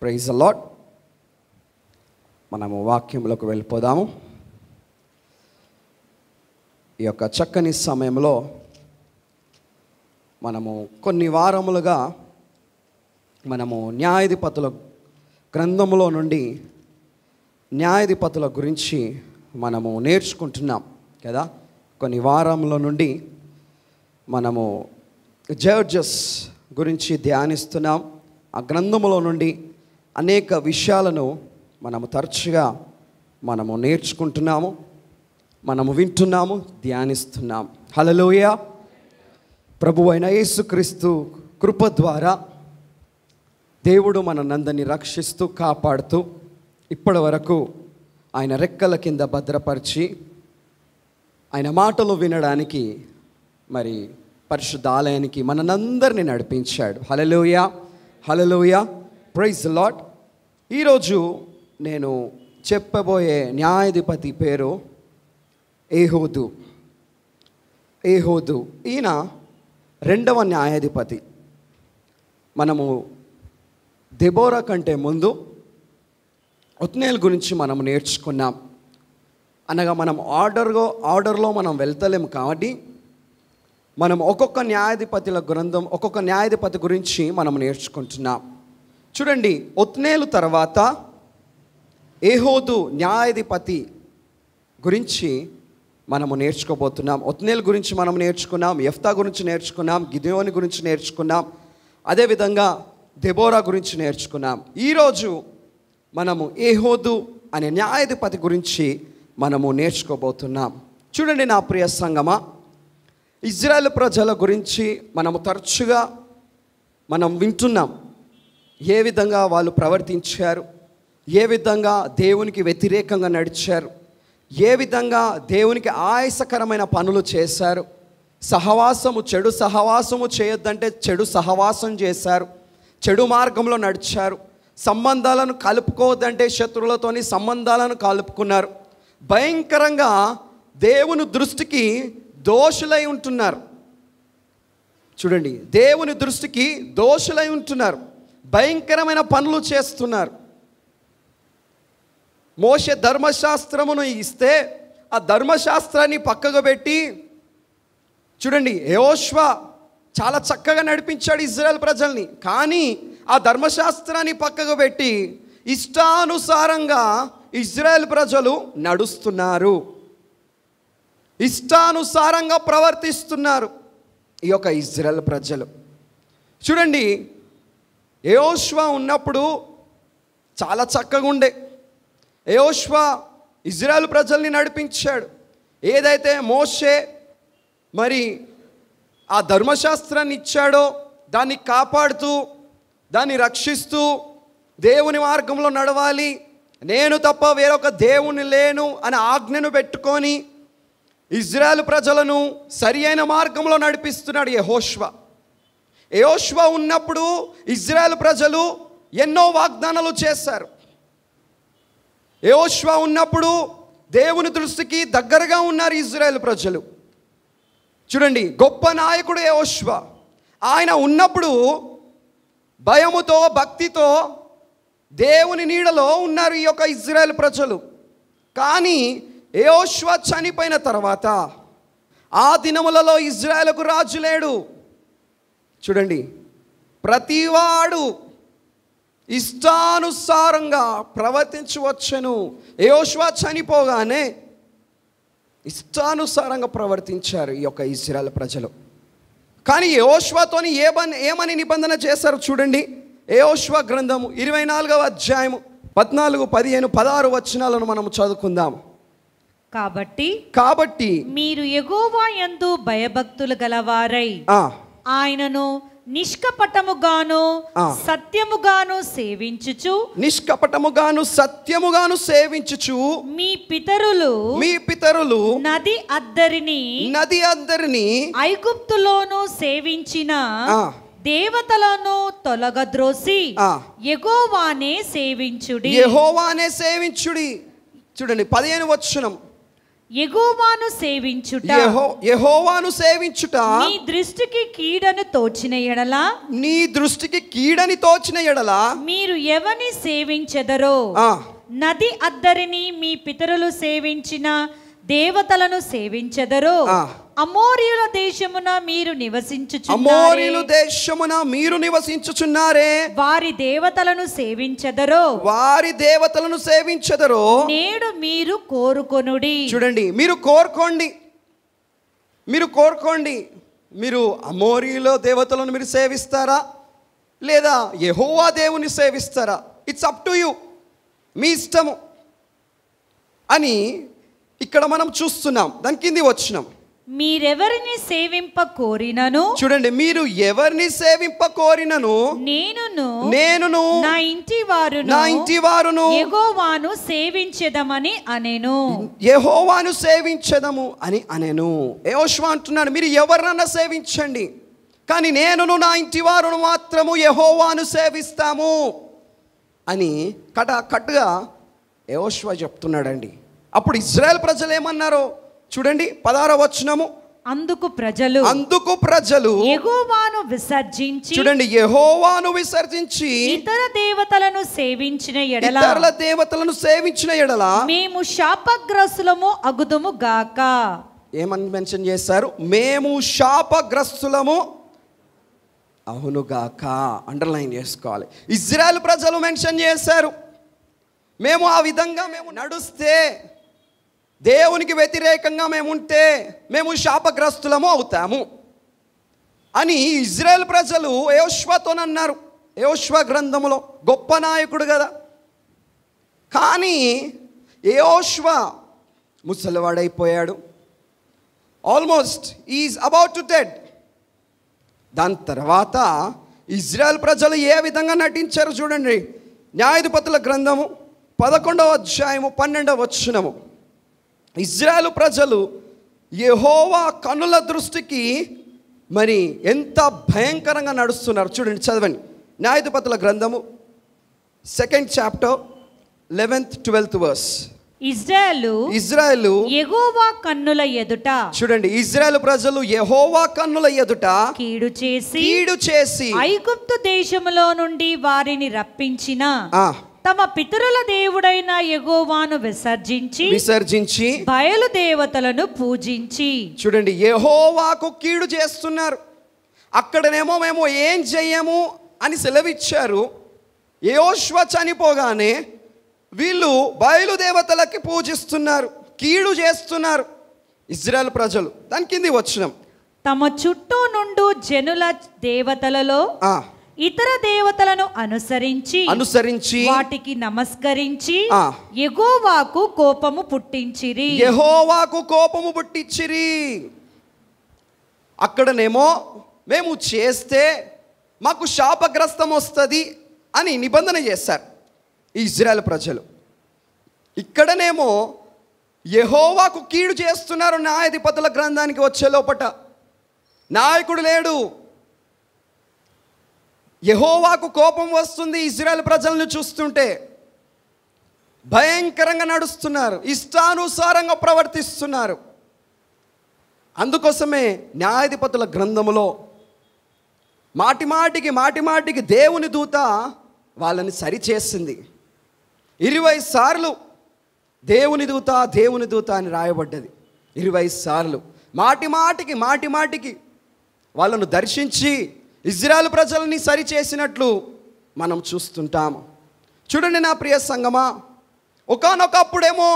Praise the lord. మనము వాక్యంలోకి వెళ్ళిపోదాము. ఈ యొక్క చక్కని సమయంలో మనము కొన్ని వారములుగా మనము న్యాయాధిపతుల గ్రంథములో నుండి న్యాయాధిపతుల గురించి మనము నేర్చుకుంటున్నాం కదా. కొన్ని వారముల నుండి మనము జడ్జెస్ గురించి ధ్యానిస్తున్నాం. ఆ గ్రంథములో నుండి అనేక విషయాలను మనము తరచుగా మనము నేర్చుకుంటున్నాము, మనము వింటున్నాము, ధ్యానిస్తున్నాం. హల్లెలూయా. ప్రభువైన యేసుక్రీస్తు కృప ద్వారా దేవుడు మనందరినీ రక్షిస్తూ కాపాడుతూ ఇప్పటి వరకు ఆయన రెక్కల కింద భద్రపరిచి ఆయన మాటలు వినడానికి మరి పరిశుద్ధ ఆలయానికి మనందరినీ నడిపించాడు. హల్లెలూయా, హల్లెలూయా, ప్రైజ్ ది లార్డ్. ఈరోజు నేను చెప్పబోయే న్యాయాధిపతి పేరు ఏహూదు. ఈయన రెండవ న్యాయాధిపతి. మనము దెబోరా కంటే ముందు ఒత్నేల్ గురించి మనం నేర్చుకున్నాం. అనగా మనం ఆర్డర్లో మనం వెళ్తలేము కాబట్టి మనం ఒక్కొక్క న్యాయాధిపతుల గ్రంథం, ఒక్కొక్క న్యాయాధిపతి గురించి మనం నేర్చుకుంటున్నాం. చూడండి, ఒత్నేలు తర్వాత ఏహూదు న్యాయాధిపతి గురించి మనము నేర్చుకోబోతున్నాం. ఒత్నేల్ గురించి మనం నేర్చుకున్నాం, యెఫ్తా గురించి నేర్చుకున్నాం, గిదెయోను గురించి నేర్చుకున్నాం, అదేవిధంగా దెబోరా గురించి నేర్చుకున్నాం. ఈరోజు మనము ఏహూదు అనే న్యాయాధిపతి గురించి మనము నేర్చుకోబోతున్నాం. చూడండి నా ప్రియ సంగమా, ఇజ్రాయెల్ ప్రజల గురించి మనము తరచుగా మనం వింటున్నాం. ఏ విధంగా వాళ్ళు ప్రవర్తించారు, ఏ విధంగా దేవునికి వ్యతిరేకంగా నడిచారు, ఏ విధంగా దేవునికి ఆయాసకరమైన పనులు చేశారు. చెడు సహవాసము చేయొద్దంటే చెడు సహవాసం చేశారు, చెడు మార్గంలో నడిచారు. సంబంధాలను కలుపుకోవద్దంటే శత్రువులతోని సంబంధాలను కలుపుకున్నారు. భయంకరంగా దేవుని దృష్టికి దోషులై ఉంటున్నారు. చూడండి, దేవుని దృష్టికి దోషులై ఉంటున్నారు, భయంకరమైన పనులు చేస్తున్నారు. మోషే ధర్మశాస్త్రమును ఇస్తే ఆ ధర్మశాస్త్రాన్ని పక్కకు పెట్టి, చూడండి, యెహోషువ చాలా చక్కగా నడిపించాడు ఇజ్రాయెల్ ప్రజల్ని. కానీ ఆ ధర్మశాస్త్రాన్ని పక్కకు పెట్టి ఇష్టానుసారంగా ఇజ్రాయెల్ ప్రజలు నడుస్తున్నారు, ఇష్టానుసారంగా ప్రవర్తిస్తున్నారు ఈ యొక్క ఇజ్రాయెల్ ప్రజలు. చూడండి, యెహోషువ ఉన్నప్పుడు చాలా చక్కగా ఉండే. యెహోషువ ఇజ్రాయెల్ ప్రజల్ని నడిపించాడు. ఏదైతే మోషే మరి ఆ ధర్మశాస్త్రాన్ని ఇచ్చాడో దాన్ని కాపాడుతూ, దాన్ని రక్షిస్తూ, దేవుని మార్గంలో నడవాలి, నేను తప్ప వేరొక దేవుని లేను అనే ఆజ్ఞను పెట్టుకొని ఇజ్రాయెల్ ప్రజలను సరి అయిన మార్గంలో నడిపిస్తున్నాడు యెహోషువ. యెహోషువ ఉన్నప్పుడు ఇజ్రాయెల్ ప్రజలు ఎన్నో వాగ్దానాలు చేశారు. యెహోషువ ఉన్నప్పుడు దేవుని దృష్టికి దగ్గరగా ఉన్నారు ఇజ్రాయెల్ ప్రజలు. చూడండి, గొప్ప నాయకుడు యెహోషువ. ఆయన ఉన్నప్పుడు భయముతో, భక్తితో దేవుని నీడలో ఉన్నారు ఈ యొక్క ఇజ్రాయెల్ ప్రజలు. కానీ యెహోషువ చనిపోయిన తర్వాత ఆ దినములలో ఇజ్రాయెలుకు రాజు లేడు. చూడండి, ప్రతివాడు ఇష్టానుసారంగా ప్రవర్తించవచ్చును. యెహోషువ చనిపోగానే ఇష్టానుసారంగా ప్రవర్తించారు ఈ యొక్క ఇజ్రాయెల్ ప్రజలు. కానీ యెహోషువతోని ఏమని నిబంధన చేశారు చూడండి. యెహోషువ గ్రంథము 24వ అధ్యాయము 14, 15, 16 వచనాలను మనం చదువుకుందాం. కాబట్టి మీరు యెహోవా యందు భయభక్తులు గలవారై ఆయనను నిష్కపటముగాను సత్యముగాను సేవించుచు మీ పితరులు నది అద్దరిని ఐగుప్తులోను సేవించిన దేవతలను తొలగద్రోసి యెహోవానే సేవించుడి. చూడండి 15వ వచనం, యెహోవాను సేవించుట యెహోవాను సేవించుట నీ దృష్టికి కీడను తోచిన ఎడల నీ దృష్టికి కీడని తోచిన ఎడల మీరు ఎవని సేవించెదరో నది అద్దరిని మీ పితరులు సేవించిన దేవతలను సేవించెదరో అమోరీయుల దేశమున మీరు నివసించుచున్నారే వారి దేవతలను సేవించెదరో నేడు మీరు కోరుకొనుడి. చూడండి, మీరు కోరుకోండి. మీరు అమోరీయుల దేవతలను మీరు సేవిస్తారా లేదా యెహోవా దేవుని సేవిస్తారా? ఇట్స్ అప్ టు యు, మీ ఇష్టము అని ఇక్కడ మనం చూస్తున్నాం. దాని కింది వచ్చినాం. మీరెవరిని సేవింప కోరినను, చూడండి, మీరు ఎవరిని సేవింప కోరినను నేనును నా ఇంటి వారును యెహోవాను సేవించెదమని అనెను. యెహోవాను సేవించెదము అని అనెను. యెహోషువ అంటున్నాడు, మీరు ఎవరినన్నా సేవించండి, కానీ నేనును నా ఇంటి వారును మాత్రము యెహోవాను సేవిస్తాము అని కట్టుగా యెహోషువ చెప్తున్నాడండి. అప్పుడు ఇశ్రాయేల్ ప్రజలు ఏమన్నారో చూడండి, 16వ వచనము. అందుకు ప్రజలు యెహోవాను విసర్జించి, చూడండి, యెహోవాను విసర్జించి ఇతర దేవతలను సేవించిన ఎడల మేము శాపగ్రస్తులము అగుదుము గాక. ఏమని మెన్షన్ చేశారు? మేము శాపగ్రస్తులము అవునుగాక. అండర్లైన్ చేసుకోవాలి. ఇశ్రాయేల్ ప్రజలు మెన్షన్ చేశారు, మేము ఆ విధంగా నడుస్తే, దేవునికి వ్యతిరేకంగా మేము ఉంటే మేము శాపగ్రస్తులము అవుతాము అని ఇశ్రాయేల్ ప్రజలు యెహోషువతోనన్నారు. యెహోషువ గ్రంథములో గొప్ప నాయకుడు కదా. కానీ యెహోషువ ముసలివాడైపోయాడు. Almost is about to dead. దాని తర్వాత ఇశ్రాయేల్ ప్రజలు ఏ విధంగా నటించారు చూడండి. న్యాయాధిపతుల గ్రంథము 11వ అధ్యాయము 12వ వచనము. ఇశ్రాయేలు ప్రజలు యెహోవా కనుల దృష్టికి మరి ఎంత భయంకరంగా నడుస్తున్నారు చూడండి. చదవండి, న్యాయాధిపతుల గ్రంథము 2nd chapter 11th 12th verse. ఇశ్రాయేలు యెహోవా కన్నుల ఎదుట, చూడండి, ఇశ్రాయేలు ప్రజలు యెహోవా కన్నుల ఎదుట కీడు చేసి ఐగుప్తు దేశములో నుండి వారిని రప్పించిన తమ పితరుల దేవుడైన యెహోవాను విసర్జించి బయలు దేవతలను పూజించి. చూడండి, యెహోవాకు కీడు చేస్తున్నారు. అక్కడనేమో మేము ఏం చెయ్యము అని సెలవిచ్చారు. యెహోషువ చనిపోగానే వీళ్ళు బయలుదేవతలకి పూజిస్తున్నారు, కీడు చేస్తున్నారు ఇశ్రాయేల్ ప్రజలు. దాని కింది వచనం. తమ చుట్టూ నుండి జనుల దేవతలలో ఇతర దేవతలను అనుసరించి వాటికి నమస్కరించి యెహోవాకు కోపము పుట్టించిరి. అక్కడనేమో మేము చేస్తే మాకు శాపగ్రస్తం వస్తుంది అని నిబంధన చేశారు ఈ ఇశ్రాయేల్ ప్రజలు. ఇక్కడనేమో యెహోవాకు కీడు చేస్తున్నారు. న్యాయాధిపతుల గ్రంథానికి వచ్చే లోపట నాయకుడు లేడు. యెహోవాకు కోపం వస్తుంది. ఇశ్రాయేల్ ప్రజలను చూస్తుంటే భయంకరంగా నడుస్తున్నారు, ఇష్టానుసారంగా ప్రవర్తిస్తున్నారు. అందుకోసమే న్యాయాధిపతుల గ్రంథములో మాటిమాటికి దేవుని దూత వాళ్ళని సరిచేసింది. 20 సార్లు దేవుని దూత అని రాయబడ్డది. 20 సార్లు మాటిమాటికి వాళ్ళను దర్శించి ఇశ్రాయేలు ప్రజలని సరిచేసినట్లు మనం చూస్తుంటాము. చూడండి నా ప్రియ సంగమా, ఒకానొకప్పుడేమో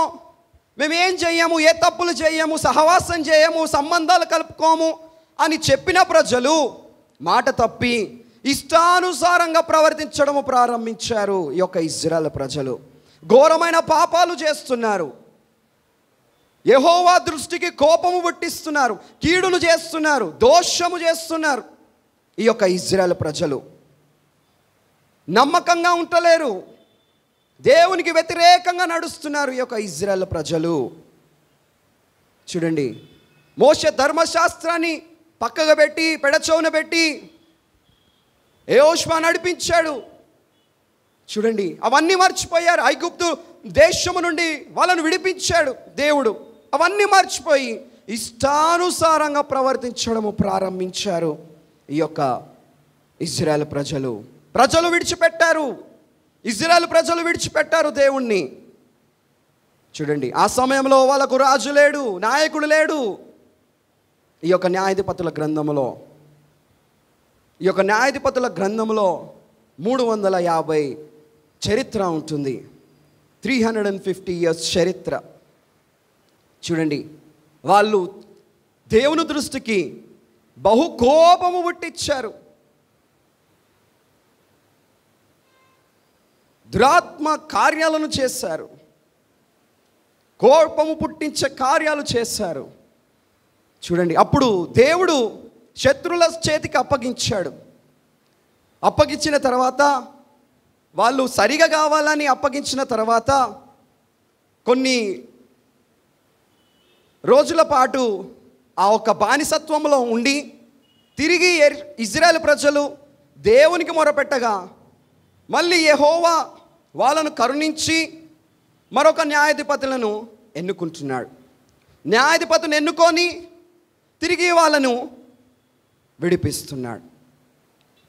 మేమేం చెయ్యము, ఏ తప్పులు చేయము, సహవాసం చేయము, సంబంధాలు కలుపుకోము అని చెప్పిన ప్రజలు మాట తప్పి ఇష్టానుసారంగా ప్రవర్తించడము ప్రారంభించారు. ఈ యొక్క ఇశ్రాయేలు ప్రజలు ఘోరమైన పాపాలు చేస్తున్నారు. యెహోవా దృష్టికి కోపము పుట్టిస్తున్నారు, కీడులు చేస్తున్నారు, దోషము చేస్తున్నారు. ఈ యొక్క ఇశ్రాయేలు ప్రజలు నమ్మకంగా ఉండలేరు, దేవునికి వ్యతిరేకంగా నడుస్తున్నారు ఈ యొక్క ఇశ్రాయేలు ప్రజలు. చూడండి, మోషే ధర్మశాస్త్రాన్ని పక్కగా పెట్టి పెడచౌన పెట్టి యెహోషువ నడిపించాడు. చూడండి, అవన్నీ మర్చిపోయారు. ఐగుప్తు దేశము నుండి వాళ్ళను విడిపించాడు దేవుడు. అవన్నీ మర్చిపోయి ఇష్టానుసారంగా ప్రవర్తించడము ప్రారంభించారు. ఈ యొక్క ఇజ్రాయెల్ ప్రజలు విడిచిపెట్టారు. ఇజ్రాయెల్ ప్రజలు విడిచిపెట్టారు దేవుణ్ణి. చూడండి, ఆ సమయంలో వాళ్ళకు రాజు లేడు, నాయకుడు లేడు. ఈ యొక్క న్యాయాధిపతుల గ్రంథంలో 350 చరిత్ర ఉంటుంది. 350 years చరిత్ర. చూడండి, వాళ్ళు దేవుని దృష్టికి బహు కోపము పుట్టించారు. దురాత్మ కార్యాలను చేశారు, కోపము పుట్టించే కార్యాలు చేశారు. చూడండి, అప్పుడు దేవుడు శత్రుల చేతికి అప్పగించాడు. అప్పగించిన తర్వాత వాళ్ళు సరిగా కావాలని అప్పగించిన తర్వాత కొన్ని రోజుల పాటు ఆ ఒక్క బానిసత్వంలో ఉండి తిరిగి ఇజ్రాయెల్ ప్రజలు దేవునికి మొరపెట్టగా మళ్ళీ యెహోవా వాళ్ళను కరుణించి మరొక న్యాయాధిపతులను ఎన్నుకుంటున్నాడు. న్యాయాధిపతిని ఎన్నుకొని తిరిగి వాళ్ళను విడిపిస్తున్నాడు.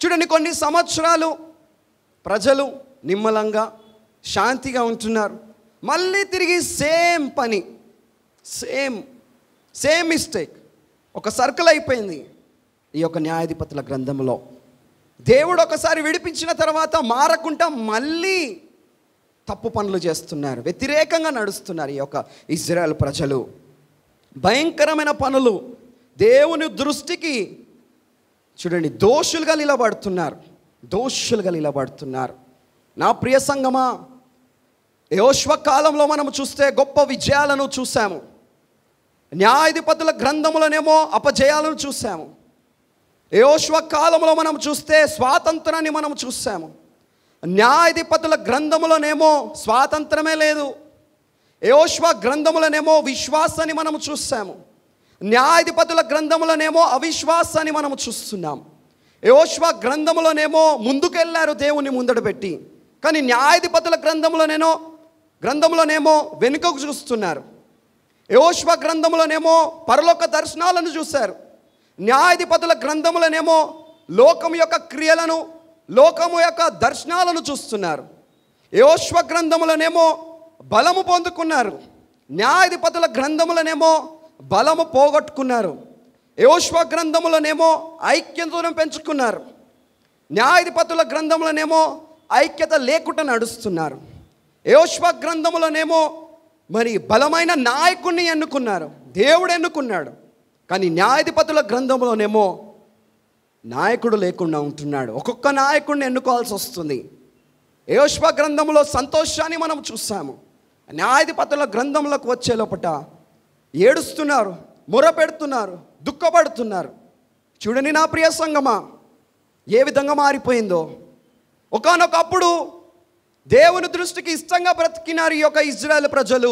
చూడండి, కొన్ని సంవత్సరాలు ప్రజలు నిమ్మలంగా శాంతిగా ఉంటున్నారు. మళ్ళీ తిరిగి సేమ్ పని, సేమ్ మిస్టేక్, ఒక సర్కిల్ అయిపోయింది. ఈ యొక్క న్యాయాధిపతుల గ్రంథంలో దేవుడు ఒకసారి విడిపించిన తర్వాత మారకుండా మళ్ళీ తప్పు పనులు చేస్తున్నారు, వ్యతిరేకంగా నడుస్తున్నారు. ఈ యొక్క ఇజ్రాయెల్ ప్రజలు భయంకరమైన పనులు, దేవుని దృష్టికి చూడండి దోషులుగా నిలబడుతున్నారు. నా ప్రియ సంగమా, యెహోషువ కాలంలో మనం చూస్తే గొప్ప విజయాలను చూసాము. న్యాయాధిపతుల గ్రంథములనేమో అపజయాలను చూసాము. యెహోషువ కాలంలో మనం చూస్తే స్వాతంత్రాన్ని మనం చూసాము. న్యాయాధిపతుల గ్రంథములనేమో స్వాతంత్రమే లేదు. యెహోషువ గ్రంథములనేమో విశ్వాసాన్ని మనం చూసాము. న్యాయాధిపతుల గ్రంథములనేమో అవిశ్వాసాన్ని మనం చూస్తున్నాం. యెహోషువ గ్రంథములనేమో ముందుకెళ్ళారు దేవుని ముందట పెట్టి, కానీ న్యాయాధిపతుల గ్రంథములనేమో వెనుకకు చూస్తున్నారు. యెహోషువ గ్రంథములనేమో పరలోక దర్శనాలను చూశారు. న్యాయాధిపతుల గ్రంథములనేమో లోకం యొక్క క్రియలను, లోకము యొక్క దర్శనాలను చూస్తున్నారు. యెహోషువ గ్రంథములనేమో బలము పొందుకున్నారు. న్యాయాధిపతుల గ్రంథములనేమో బలము పోగొట్టుకున్నారు. యెహోషువ గ్రంథములనేమో ఐక్యతను పెంచుకున్నారు. న్యాయాధిపతుల గ్రంథములనేమో ఐక్యత లేకుండా నడుస్తున్నారు. యెహోషువ గ్రంథములనేమో మరి బలమైన నాయకుడిని ఎన్నుకున్నారు, దేవుడు ఎన్నుకున్నాడు. కానీ న్యాయాధిపతుల గ్రంథంలోనేమో నాయకుడు లేకుండా ఉంటున్నాడు. ఒక్కొక్క నాయకుడిని ఎన్నుకోవాల్సి వస్తుంది. యెహోషువ గ్రంథంలో సంతోషాన్ని మనం చూసాము. న్యాయాధిపతుల గ్రంథంలోకి వచ్చే లోపట ఏడుస్తున్నారు, మొరపెడుతున్నారు, దుఃఖపడుతున్నారు. చూడండి నా ప్రియ సంగమా, ఏ విధంగా మారిపోయిందో. ఒకానొకప్పుడు దేవుని దృష్టికి ఇష్టంగా బ్రతికినారు ఈ యొక్క ఇజ్రాయెల్ ప్రజలు.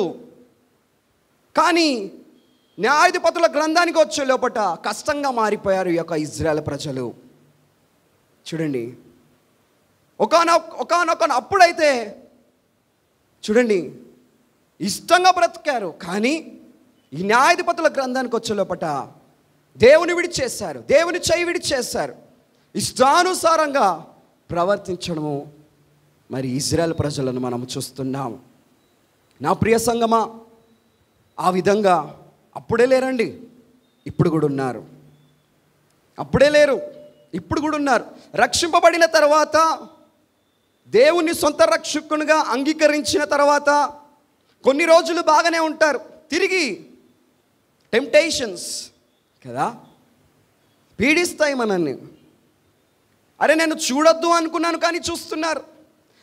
కానీ న్యాయాధిపతుల గ్రంథానికి వచ్చే లోపట కష్టంగా మారిపోయారు ఈ యొక్క ఇజ్రాయెల్ ప్రజలు. చూడండి, అప్పుడైతే చూడండి ఇష్టంగా బ్రతికారు. కానీ ఈ న్యాయాధిపతుల గ్రంథానికి వచ్చే లోపట దేవుని విడిచేశారు, దేవుని చేయి విడిచేశారు. ఇష్టానుసారంగా ప్రవర్తించడము మరి ఇజ్రాయెల్ ప్రజలను మనం చూస్తున్నాము. నా ప్రియ సంగమా, ఆ విధంగా అప్పుడే లేరండి, ఇప్పుడు కూడా ఉన్నారు. అప్పుడే లేరు, ఇప్పుడు కూడా ఉన్నారు. రక్షింపబడిన తర్వాత, దేవుని సొంత రక్షకునిగా అంగీకరించిన తర్వాత కొన్ని రోజులు బాగానే ఉంటారు. తిరిగి టెంప్టేషన్స్ కదా పీడిస్తాయి మనల్ని. అరే నేను చూడొద్దు అనుకున్నాను కానీ చూస్తున్నారు.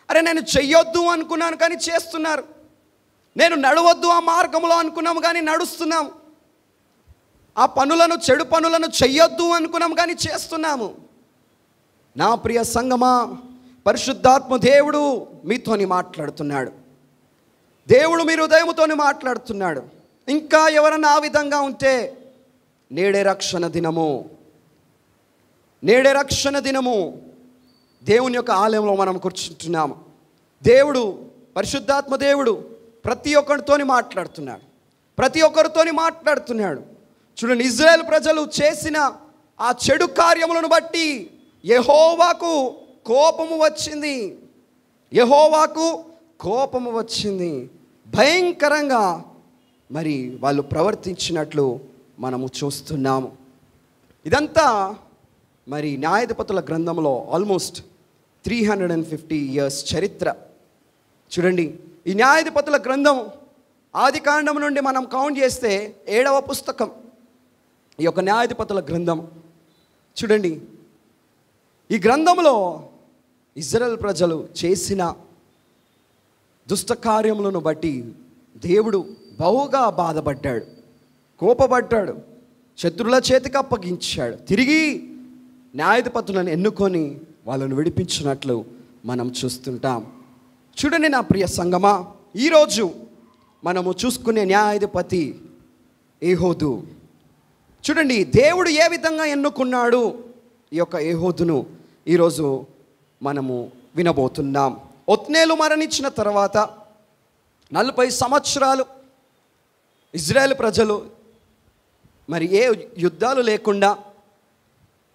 అరే నేను చెయ్యొద్దు అనుకున్నాను కానీ చేస్తున్నారు. నేను నడవద్దు ఆ మార్గంలో అనుకున్నాము కానీ నడుస్తున్నాము. ఆ పనులను, చెడు పనులను చెయ్యొద్దు అనుకున్నాము కానీ చేస్తున్నాము. నా ప్రియ సంగమా, పరిశుద్ధాత్మ దేవుడు మీతోని మాట్లాడుతున్నాడు. దేవుడు మీ హృదయముతోని మాట్లాడుతున్నాడు. ఇంకా ఎవరన్నా ఆ విధంగా ఉంటే నేడే రక్షణ దినము దేవుని యొక్క ఆలయంలో మనం కూర్చుంటున్నాము. దేవుడు, పరిశుద్ధాత్మ దేవుడు ప్రతి ఒక్కరితోని మాట్లాడుతున్నాడు. ప్రతి ఒక్కరితోని మాట్లాడుతున్నాడు. చూడండి, ఇజ్రాయెల్ ప్రజలు చేసిన ఆ చెడు కార్యములను బట్టి యెహోవాకు కోపము వచ్చింది. యెహోవాకు కోపము వచ్చింది. భయంకరంగా మరి వాళ్ళు ప్రవర్తించినట్లు మనము చూస్తున్నాము. ఇదంతా మరి న్యాయాధిపతుల గ్రంథంలో ఆల్మోస్ట్ 350 years చరిత్ర. చూడండి, ఈ న్యాయాధిపతుల గ్రంథం ఆది కాండం నుండి మనం కౌంట్ చేస్తే 7వ పుస్తకం ఈ యొక్క న్యాయాధిపతుల గ్రంథం. చూడండి, ఈ గ్రంథంలో ఇజ్రాయెల్ ప్రజలు చేసిన దుష్ట కార్యములను బట్టి దేవుడు బహుగా బాధపడ్డాడు, కోపపడ్డాడు, శత్రువుల చేతికి అప్పగించాడు. తిరిగి న్యాయాధిపతులను ఎన్నుకొని వాళ్ళను విడిపించినట్లు మనం చూస్తుంటాం. చూడండి నా ప్రియ సంగమా, ఈరోజు మనము చూసుకునే న్యాయాధిపతి ఏహోదు. చూడండి, దేవుడు ఏ విధంగా ఎన్నుకున్నాడు ఈ యొక్క ఏహోదును ఈరోజు మనము వినబోతున్నాం. ఒత్నేలు మరణించిన తర్వాత 40 సంవత్సరాలు ఇజ్రాయెల్ ప్రజలు మరి ఏ యుద్ధాలు లేకుండా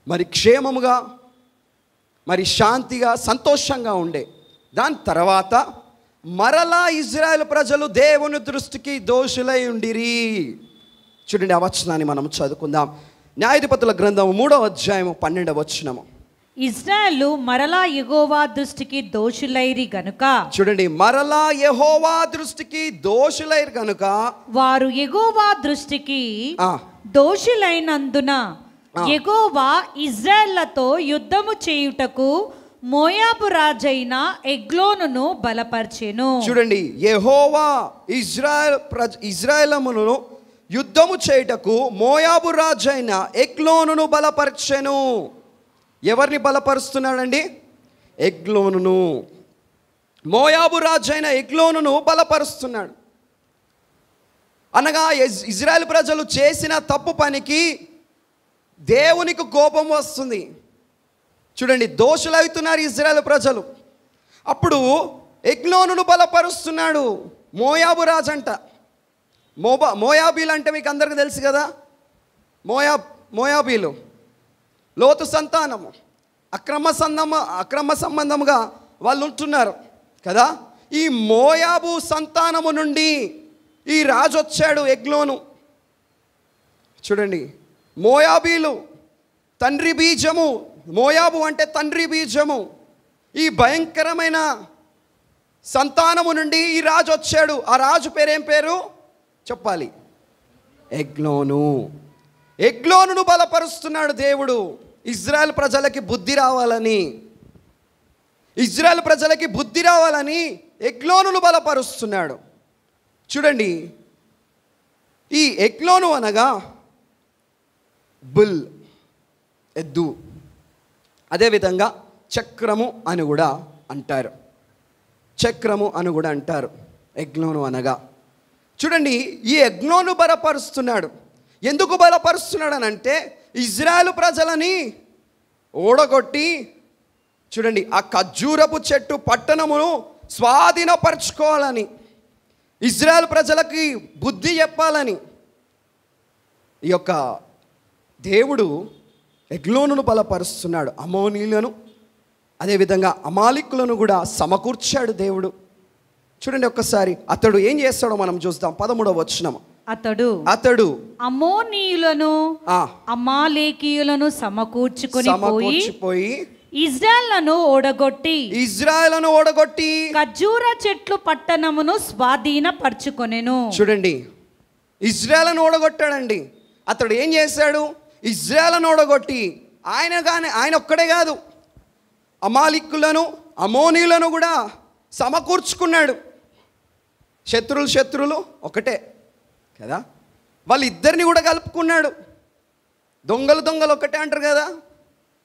మరి క్షేమముగా మరి శాంతిగా సంతోషంగా ఉండే. దాని తర్వాత మరలా ఇజ్రాయెల్ ప్రజలు దేవుని దృష్టికి దోషులై ఉండిరి. చూడండి, ఆ వచనాన్ని మనం చదువుకుందాం. న్యాయాధిపతుల గ్రంథం 3వ అధ్యాయము 12వ వచనము. ఇజ్రాయేలు మరలా యెహోవా దృష్టికి దోషులైరి గనుక, చూడండి, మరలా యెహోవా దృష్టికి దోషులైరు గనుక, వారు యెహోవా దృష్టికి దోషులైనందున యెహోవా ఇజ్రాయేళ్లతో యుద్ధము చేయుటకు మోయాబు రాజైన ఎగ్లోనును బలపర్చెను. చూడండి, యెహోవా ఇజ్రాయేలును యుద్ధము చేయుటకు మోయాబు రాజైన ఎగ్లోనును బలపర్చెను. ఎవరిని బలపరుస్తున్నాడండి? ఎగ్లోనును. మోయాబు రాజైన ఎగ్లోనును బలపరుస్తున్నాడు. అనగా ఇజ్రాయెల్ ప్రజలు చేసిన తప్పు పనికి దేవునికి కోపం వస్తుంది. చూడండి, దోషులు అవుతున్నారు ఇజ్రాయెల్ ప్రజలు. అప్పుడు ఎగ్లోనును బలపరుస్తున్నాడు. మోయాబు రాజంట. మోయాబీలు అంటే మీకు అందరికీ తెలుసు కదా. మోయాబీలు లోతు సంతానము, అక్రమ సంబంధముగా వాళ్ళు ఉంటున్నారు కదా. ఈ మోయాబు సంతానము నుండి ఈ రాజు వచ్చాడు, ఎగ్లోను. చూడండి, మోయాబీలు తండ్రి బీజము. మోయాబు అంటే తండ్రి బీజము. ఈ భయంకరమైన సంతానము నుండి ఈ రాజు వచ్చాడు. ఆ రాజు పేరేం పేరు చెప్పాలి? ఎగ్లోను. ఎగ్లోనును బలపరుస్తున్నాడు దేవుడు. ఇజ్రాయెల్ ప్రజలకి బుద్ధి రావాలని ఎగ్లోనును బలపరుస్తున్నాడు. చూడండి, ఈ ఎగ్లోను అనగా బుల్, ఎద్దు. అదేవిధంగా చక్రము అని కూడా అంటారు. ఎగ్లోను అనగా. చూడండి, ఈ ఎగ్లోను బలపరుస్తున్నాడు. ఎందుకు బలపరుస్తున్నాడు అని అంటే, ఇజ్రాయెల్ ప్రజలని ఓడగొట్టి, చూడండి, ఆ ఖర్జూరపు చెట్టు పట్టణమును స్వాధీనపరచుకోవాలని, ఇజ్రాయెల్ ప్రజలకి బుద్ధి చెప్పాలని ఈ యొక్క దేవుడు ఎగ్లోనును బలపరుస్తున్నాడు. అమోనీయులను అదేవిధంగా అమాలికులను కూడా సమకూర్చాడు దేవుడు. చూడండి ఒక్కసారి అతడు ఏం చేస్తాడో మనం చూద్దాం. 13వ వచనం. అతడు అమోనీయులను అమాలేకీయులను సమకూర్చుకొని ఇజ్రాయెలును ఓడగొట్టి ఖర్జూర చెట్లు పట్టణమును స్వాధీనపరచుకొనెను. చూడండి, ఇజ్రాయెలును ఓడగొట్టాడండి. అతడు ఏం చేశాడు? ఇజ్రాయెలును ఓడగొట్టి ఆయన ఒక్కడే కాదు, అమాలికులను అమోనీయులను కూడా సమకూర్చుకున్నాడు. శత్రువులు ఒకటే కదా, వాళ్ళిద్దరిని కూడా కలుపుకున్నాడు. దొంగలు ఒకటే అంటారు కదా,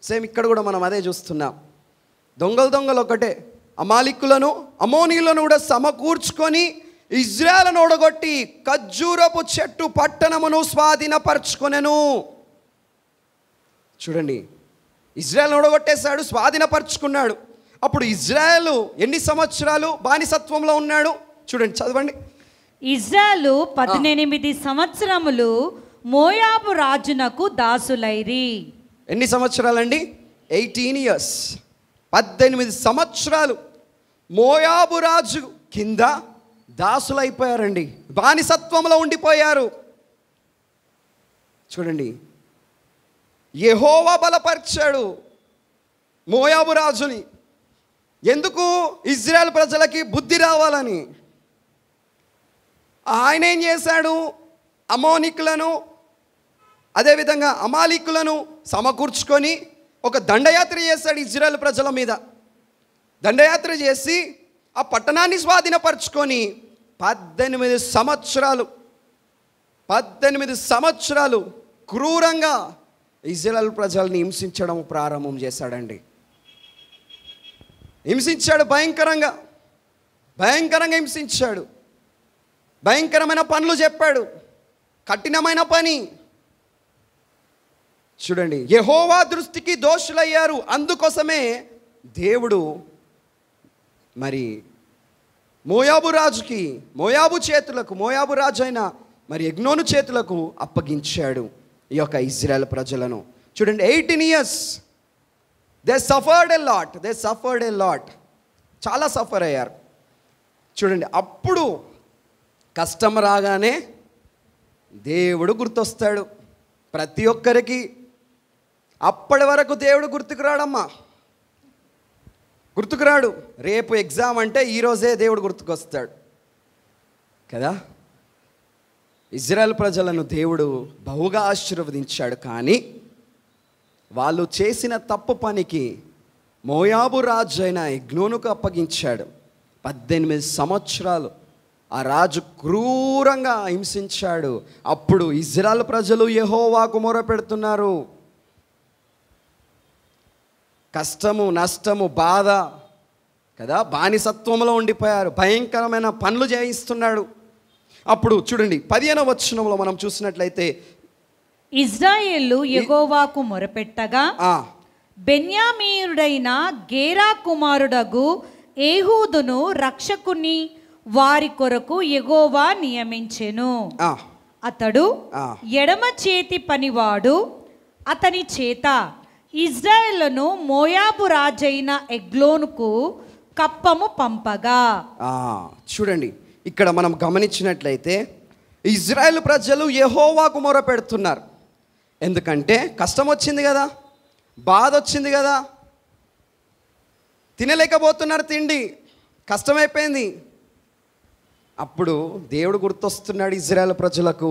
సేమ్ ఇక్కడ కూడా మనం అదే చూస్తున్నాం. దొంగలు ఒకటే. అమాలికులను అమోనీయులను కూడా సమకూర్చుకొని ఇజ్రాయెలును ఓడగొట్టి ఖర్జూరపు చెట్టు పట్టణమును స్వాధీనపరచుకొనెను. చూడండి, ఇజ్రాయెలును ఓడగొట్టేశాడు, స్వాధీనపరచుకున్నాడు. అప్పుడు ఇజ్రాయెలు ఎన్ని సంవత్సరాలు బానిసత్వంలో ఉన్నాడు? చూడండి, చదవండి. ఇజ్రాయెలు 18 సంవత్సరములు మోయాబు రాజునకు దాసులైరి. ఎన్ని సంవత్సరాలండి? 18 years. 18 సంవత్సరాలు మోయాబు రాజు కింద దాసులైపోయారండి, బానిసత్వంలో ఉండిపోయారు. చూడండి, యెహోవా బలపరిచాడు మోయాబు రాజుని. ఎందుకు? ఇజ్రాయెల్ ప్రజలకి బుద్ధి రావాలని. ఆయన ఏం చేశాడు? అమోనికులను అదేవిధంగా అమాలికులను సమకూర్చుకొని ఒక దండయాత్ర చేశాడు ఇజ్రాయెల్ ప్రజల మీద. దండయాత్ర చేసి ఆ పట్టణాన్ని స్వాధీనపరుచుకొని 18 సంవత్సరాలు క్రూరంగా ఇజ్రాయెల్ ప్రజల్ని హింసించడం ప్రారంభం చేశాడండి. హింసించాడు, భయంకరంగా హింసించాడు. భయంకరమైన పనులు చెప్పాడు, కఠినమైన పని. చూడండి, యెహోవా దృష్టికి దోషులయ్యారు. అందుకోసమే దేవుడు మరి మోయాబు రాజు అయిన మరి ఎగ్నోను చేతులకు అప్పగించాడు ఈ యొక్క ఇజ్రాయెల్ ప్రజలను. చూడండి, 18 years they suffered a lot. చాలా సఫర్ అయ్యారు. చూడండి, అప్పుడు కష్టం రాగానే దేవుడు గుర్తొస్తాడు ప్రతి ఒక్కరికి. అప్పటి వరకు దేవుడు గుర్తుకురాడు. రేపు ఎగ్జామ్ అంటే ఈరోజే దేవుడు గుర్తుకొస్తాడు కదా. ఇజ్రాయెల్ ప్రజలను దేవుడు బహుగా ఆశీర్వదించాడు. కానీ వాళ్ళు చేసిన తప్పు పనికి మోయాబు రాజు అయిన ఎగ్నోనుకు అప్పగించాడు. 18 సంవత్సరాలు ఆ రాజు క్రూరంగా హింసించాడు. అప్పుడు ఇజ్రాయెల్ ప్రజలు యెహోవాకు మొరపెడుతున్నారు. కష్టము, నష్టము, బాధ కదా, బానిసత్వంలో ఉండిపోయారు. భయంకరమైన పనులు చేయిస్తున్నాడు. అప్పుడు చూడండి, 15వ వచనంలో మనం చూసినట్లయితే, ఇజ్రాయేలు యెహోవాకు మొరపెట్టగా బెన్యామీనుడైన గేరా కుమారుడగు ఏహూదును రక్షకుని వారి కొరకు యెహోవా నియమించెను. అతడు ఎడమ చేతి పనివాడు. అతని చేత ఇజ్రాయేలును మోయాబు రాజైన ఎగ్లోనుకు కప్పము పంపగా. చూడండి, ఇక్కడ మనం గమనించినట్లయితే ఇజ్రాయెల్ ప్రజలు యెహోవాకు మొర పెడుతున్నారు. ఎందుకంటే కష్టం వచ్చింది కదా, బాధ వచ్చింది కదా, తినలేకపోతున్నారు, తిండి కష్టమైపోయింది. అప్పుడు దేవుడు గుర్తొస్తున్నాడు ఇజ్రాయెల్ ప్రజలకు.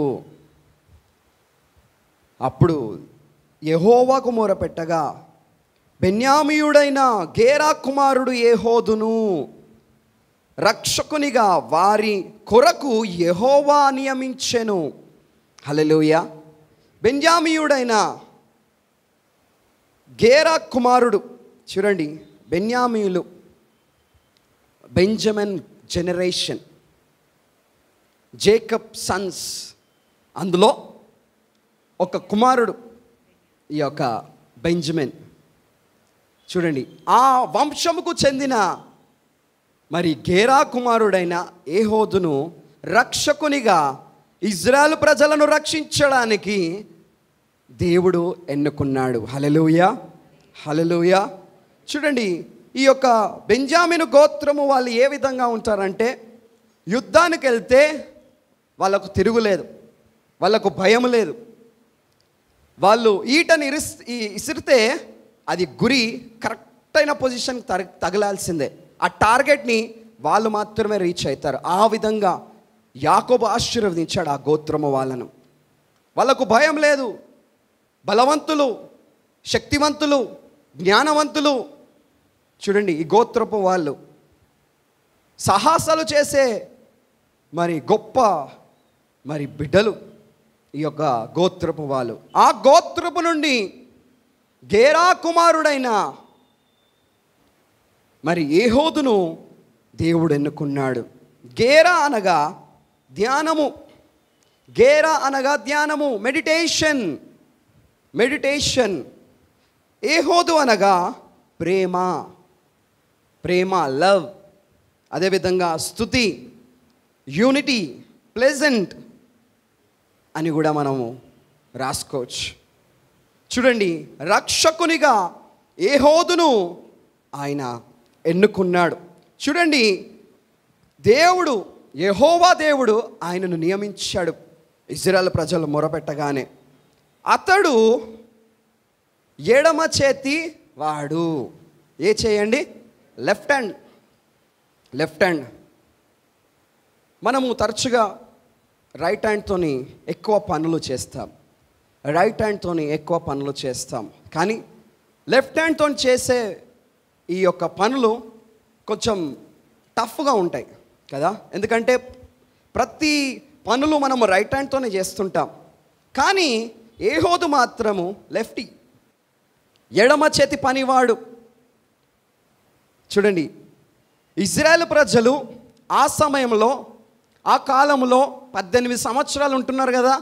అప్పుడు యెహోవాకు మొరపెట్టగా బెన్యామీయుడైన గేరా కుమారుడు ఏహూదును రక్షకునిగా వారి కొరకు యెహోవా నియమించెను. హల్లెలూయా. బెన్యామీయుడైన గేరా కుమారుడు. చూడండి, బెన్యామీయులు బెంజమిన్ జనరేషన్, జేకబ్ సన్స్, అందులో ఒక కుమారుడు ఈ యొక్క బెంజమిన్. చూడండి, ఆ వంశముకు చెందిన మరి గేరా కుమారుడైన ఏహూదును రక్షకునిగా ఇజ్రాయెల్ ప్రజలను రక్షించడానికి దేవుడు ఎన్నుకున్నాడు. హల్లెలూయా, హల్లెలూయా. చూడండి, ఈ యొక్క బెంజామిను గోత్రము వాళ్ళు ఏ విధంగా ఉంటారంటే, యుద్ధానికి వెళ్తే వాళ్ళకు తిరుగులేదు, వాళ్ళకు భయం లేదు. వాళ్ళు ఈటని ఇసిరితే అది గురి కరెక్ట్ అయిన పొజిషన్ తగలాల్సిందే. ఆ టార్గెట్ని వాళ్ళు మాత్రమే రీచ్ అవుతారు. ఆ విధంగా యాకోబు ఆశీర్వదించాడు ఆ గోత్రము వాళ్ళను. వాళ్ళకు భయం లేదు, బలవంతులు, శక్తివంతులు, జ్ఞానవంతులు. చూడండి, ఈ గోత్రపు వాళ్ళు సాహసాలు చేసే మరి గొప్ప మరి బిడ్డలు ఈ యొక్క గోత్రపు వాళ్ళు. ఆ గోత్రపు నుండి గేరా కుమారుడైన మరి ఏహూదును దేవుడు ఎన్నుకున్నాడు. గేరా అనగా ధ్యానము, గేరా అనగా ధ్యానము, మెడిటేషన్. ఏహూదు అనగా ప్రేమ, లవ్, అదేవిధంగా స్తుతి, యూనిటీ, ప్లెజెంట్ అని కూడా మనము రాసుకోవచ్చు. చూడండి, రక్షకునిగా ఏహోదును ఆయన ఎన్నుకున్నాడు. చూడండి, దేవుడు యెహోవా దేవుడు ఆయనను నియమించాడు. ఇశ్రాయేలు ప్రజలు మొరపెట్టగానే అతడు ఎడమ చేతి వాడు. ఏ చేయండి? Left hand. మనము తరచుగా రైట్ హ్యాండ్తోని ఎక్కువ పనులు చేస్తాం. కానీ లెఫ్ట్ హ్యాండ్తో చేసే ఈ యొక్క పనులు కొంచెం టఫ్గా ఉంటాయి కదా. ఎందుకంటే ప్రతి పనులు మనము రైట్ హ్యాండ్తోనే చేస్తుంటాం. కానీ ఏహోదు మాత్రము లెఫ్టీ, ఎడమ చేతి పనివాడు. చూడండి, ఇశ్రాయేలు ప్రజలు ఆ సమయంలో, ఆ కాలంలో 18 సంవత్సరాలు ఉంటున్నారు కదా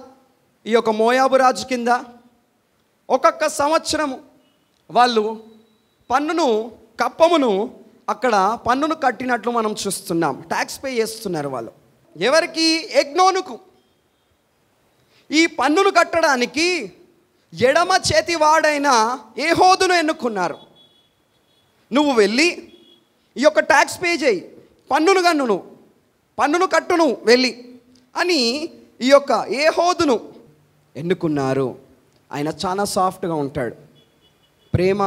ఈ యొక్క మోయాబు రాజు కింద. ఒక్కొక్క సంవత్సరము వాళ్ళు కప్పమును అక్కడ పన్నును కట్టినట్లు మనం చూస్తున్నాం. ట్యాక్స్ పే చేస్తున్నారు వాళ్ళు. ఎవరికి? ఎగ్నోనుకు. ఈ పన్నును కట్టడానికి ఎడమ చేతి వాడైన ఏహోదును ఎన్నుకున్నారు. నువ్వు వెళ్ళి ఈ యొక్క ట్యాక్స్ పే చేయి, పన్నును కట్టును వెళ్ళి అని ఈ యొక్క ఏహోదును ఎన్నుకున్నారు. ఆయన చాలా సాఫ్ట్గా ఉంటాడు, ప్రేమ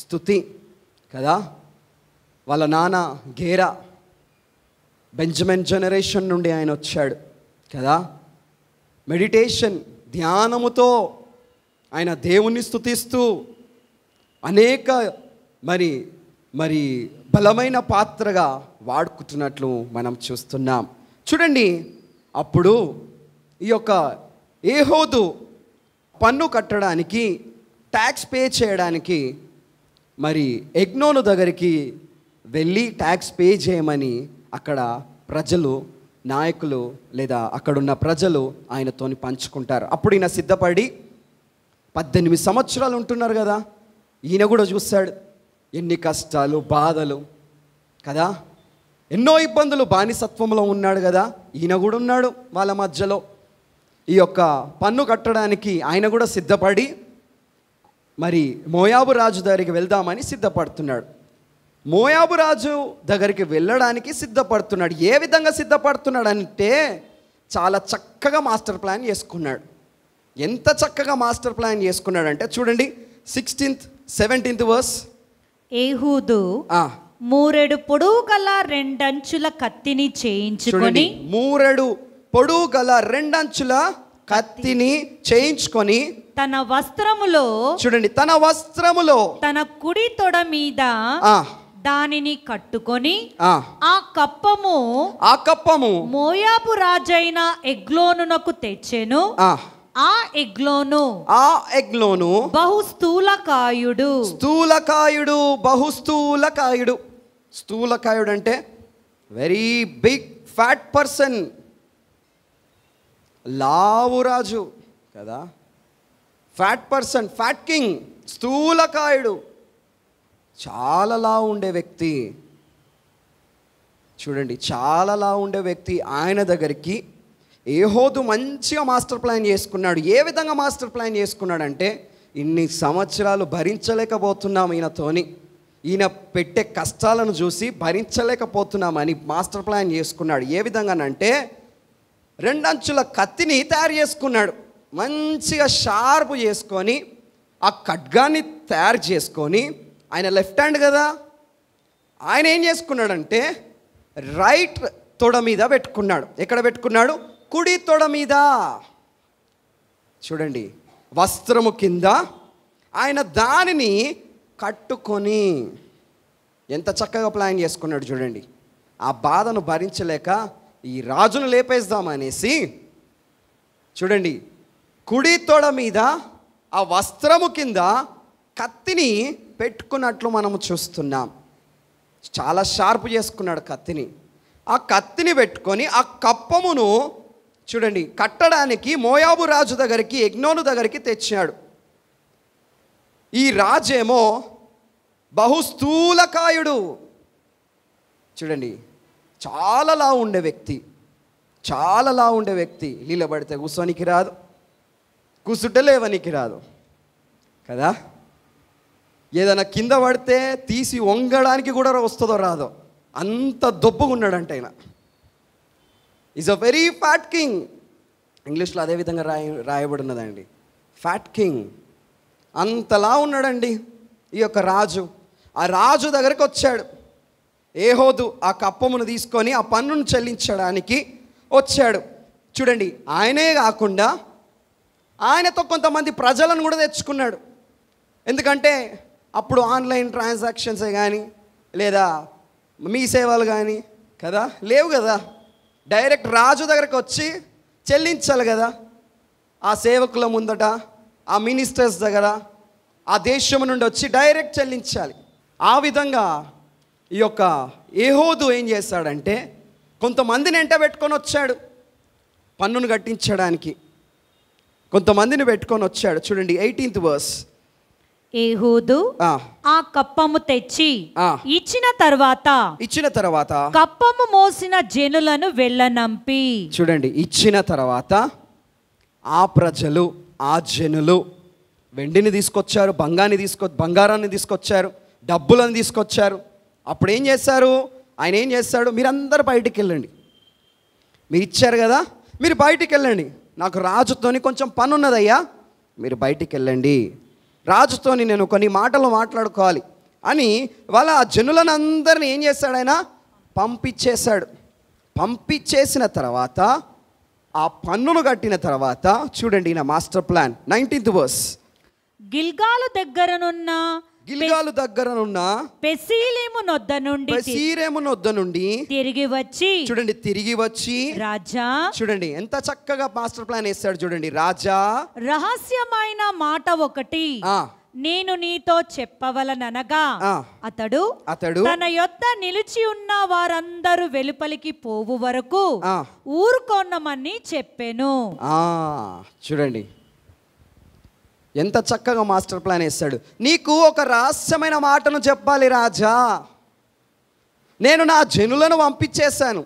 స్తుతి కదా. వాళ్ళ నాన్న గేరా, బెంజమిన్ జనరేషన్ నుండి ఆయన వచ్చాడు కదా. మెడిటేషన్, ధ్యానముతో ఆయన దేవుణ్ణి స్తుతిస్తూ అనేక మరి బలమైన పాత్రగా వాడుకుంటున్నట్లు మనం చూస్తున్నాం. చూడండి, అప్పుడు ఈ యొక్క ఏహోదు పన్ను కట్టడానికి, ట్యాక్స్ పే చేయడానికి మరి ఎగ్నోను దగ్గరికి వెళ్ళి ట్యాక్స్ పే చేయమని అక్కడ ప్రజలు, నాయకులు లేదా అక్కడున్న ప్రజలు ఆయనతోని పంచుకుంటారు. అప్పుడు ఈయన సిద్ధపడి 18 సంవత్సరాలు ఉంటున్నారు కదా. ఈయన కూడా చూశాడు ఎన్ని కష్టాలు, బాధలు కదా, ఎన్నో ఇబ్బందులు. బానిసత్వంలో ఉన్నాడు కదా, ఈయన కూడా ఉన్నాడు వాళ్ళ మధ్యలో. ఈ యొక్క పన్ను కట్టడానికి ఆయన కూడా సిద్ధపడి మరి మోయాబు రాజు దగ్గరికి వెళ్దామని సిద్ధపడుతున్నాడు. మోయాబు రాజు దగ్గరికి వెళ్ళడానికి సిద్ధపడుతున్నాడు. ఏ విధంగా సిద్ధపడుతున్నాడు అంటే చాలా చక్కగా మాస్టర్ ప్లాన్ చేసుకున్నాడు. ఎంత చక్కగా మాస్టర్ ప్లాన్ చేసుకున్నాడంటే చూడండి, 16th 17th వర్స్. ఏహూదు 3 పొడవు గల 2 అంచుల కత్తిని చేయించుకొని, 3 పొడవు గల 2 అంచుల కత్తిని చేయించుకొని తన వస్త్రములో, చూడండి, తన వస్త్రములో తన కుడి తొడ మీద దానిని కట్టుకొని ఆ కప్పము మోయాబు రాజైన ఎగ్లోనునకు తెచ్చెను. ఆ ఎగ్లోను బహుస్థూలకాయుడు. స్థూలకాయుడు అంటే వెరీ బిగ్ ఫ్యాట్ పర్సన్, లావురాజు కదా. ఫ్యాట్ పర్సన్, ఫ్యాట్ కింగ్, స్థూలకాయుడు, చాలా లావు ఉండే వ్యక్తి. చూడండి, చాలా లావు ఉండే వ్యక్తి. ఆయన దగ్గరికి ఏహోదు మంచిగా మాస్టర్ ప్లాన్ చేసుకున్నాడు. ఏ విధంగా మాస్టర్ ప్లాన్ చేసుకున్నాడంటే, ఇన్ని సంవత్సరాలు భరించలేకపోతున్నాం ఈయనతోని, ఈయన పెట్టే కష్టాలను చూసి భరించలేకపోతున్నామని మాస్టర్ ప్లాన్ చేసుకున్నాడు. ఏ విధంగానంటే 2 అంచుల కత్తిని తయారు చేసుకున్నాడు. మంచిగా షార్ప్ చేసుకొని ఆ ఖడ్గాన్ని తయారు చేసుకొని, ఆయన లెఫ్ట్ హ్యాండ్ కదా, ఆయన ఏం చేసుకున్నాడంటే రైట్ తొడ మీద పెట్టుకున్నాడు. ఎక్కడ పెట్టుకున్నాడు? కుడి తొడ మీద. చూడండి, వస్త్రము కింద ఆయన దానిని కట్టుకొని ఎంత చక్కగా ప్లాన్ చేసుకున్నాడు చూడండి. ఆ బాధను భరించలేక ఈ రాజును లేపేద్దామనేసి చూడండి, కుడి తొడ మీద ఆ వస్త్రము కింద కత్తిని పెట్టుకున్నట్లు మనము చూస్తున్నాం. చాలా షార్ప్ చేసుకున్నాడు కత్తిని. ఆ కత్తిని పెట్టుకొని ఆ కప్పమును చూడండి కట్టడానికి మోయాబు రాజు దగ్గరికి, ఎగ్నోను దగ్గరికి తెచ్చాడు. ఈ రాజేమో బహుస్థూలకాయుడు. చూడండి, చాలా లావు ఉండే వ్యక్తి, చాలా లా ఉండే వ్యక్తి, నిలబడితే కూర్చోనికి రాదు, కూర్చుంటే లేవనికి రాదు కదా. ఏదైనా కింద పడితే తీసి వంగడానికి కూడా వస్తుందో రాదో అంత దొబ్బుగా ఉన్నాడంటే ఆయన. Is a very fat king. ఇంగ్లీష్లో అదే విధంగా రాయబడినదండి, ఫ్యాట్ కింగ్. అంతలా ఉన్నాడండి ఈ యొక్క రాజు. ఆ రాజు దగ్గరికి వచ్చాడు ఏహోదు, ఆ కప్పమును తీసుకొని ఆ పన్నును చెల్లించడానికి వచ్చాడు. చూడండి, ఆయనే కాకుండా ఆయనతో కొంతమంది ప్రజలను కూడా తెచ్చుకున్నాడు. ఎందుకంటే అప్పుడు ఆన్లైన్ ట్రాన్సాక్షన్సే కానీ లేదా మీ సేవలు కానీ కదా లేవు కదా. డైరెక్ట్ రాజు దగ్గరకు వచ్చి చెల్లించాలి కదా. ఆ సేవకుల ముందట, ఆ మినిస్టర్స్ దగ్గర, ఆ దేశం నుండి వచ్చి డైరెక్ట్ చెల్లించాలి. ఆ విధంగా ఈ యొక్క ఏహోదు ఏం చేస్తాడంటే కొంతమందిని ఎంట పెట్టుకొని వచ్చాడు పన్నును కట్టించడానికి. కొంతమందిని పెట్టుకొని వచ్చాడు. చూడండి 18th verse. ఏహూదు ఆ కప్పము తెచ్చి ఇచ్చిన తర్వాత కప్పము మోసిన జనులను వెళ్ళనంపి. చూడండి, ఇచ్చిన తర్వాత ఆ ప్రజలు, ఆ జనులు వెండిని తీసుకొచ్చారు, బంగారాన్ని తీసుకొచ్చారు, డబ్బులను తీసుకొచ్చారు. అప్పుడు ఏం చేస్తారు, ఆయన ఏం చేస్తాడు, మీరందరూ బయటికి వెళ్ళండి, మీరు ఇచ్చారు కదా, మీరు బయటికి వెళ్ళండి, నాకు రాజుతోని కొంచెం పని ఉన్నదయ్యా, మీరు బయటికి వెళ్ళండి, రాజుతోని నేను కొన్ని మాటలు మాట్లాడుకోవాలి అని వాళ్ళ ఆ జనులను అందరినీ ఏం చేస్తాడు, ఆయన పంపించేశాడు. పంపించేసిన తర్వాత ఆ పన్నును కట్టిన తర్వాత చూడండి నా మాస్టర్ ప్లాన్ 19th verse. గిల్గాలు దగ్గరనున్న పెసీలేము నొద్ద నుండి తిరిగి వచ్చి రాజా, చూడండి ఎంత చక్కగా మాస్టర్ ప్లాన్ వేస్తాడు. చూడండి, రాజా రహస్యమైన మాట ఒకటి నేను నీతో చెప్పవలననగా అతడు తన యొద్ద నిలిచి ఉన్న వారందరూ వెలుపలికి పోవు వరకు ఊరుకొన్నమని చెప్పెను. చూడండి ఎంత చక్కగా మాస్టర్ ప్లాన్ వేస్తాడు. నీకు ఒక రహస్యమైన మాటను చెప్పాలి రాజా, నేను నా జనులను పంపించేశాను,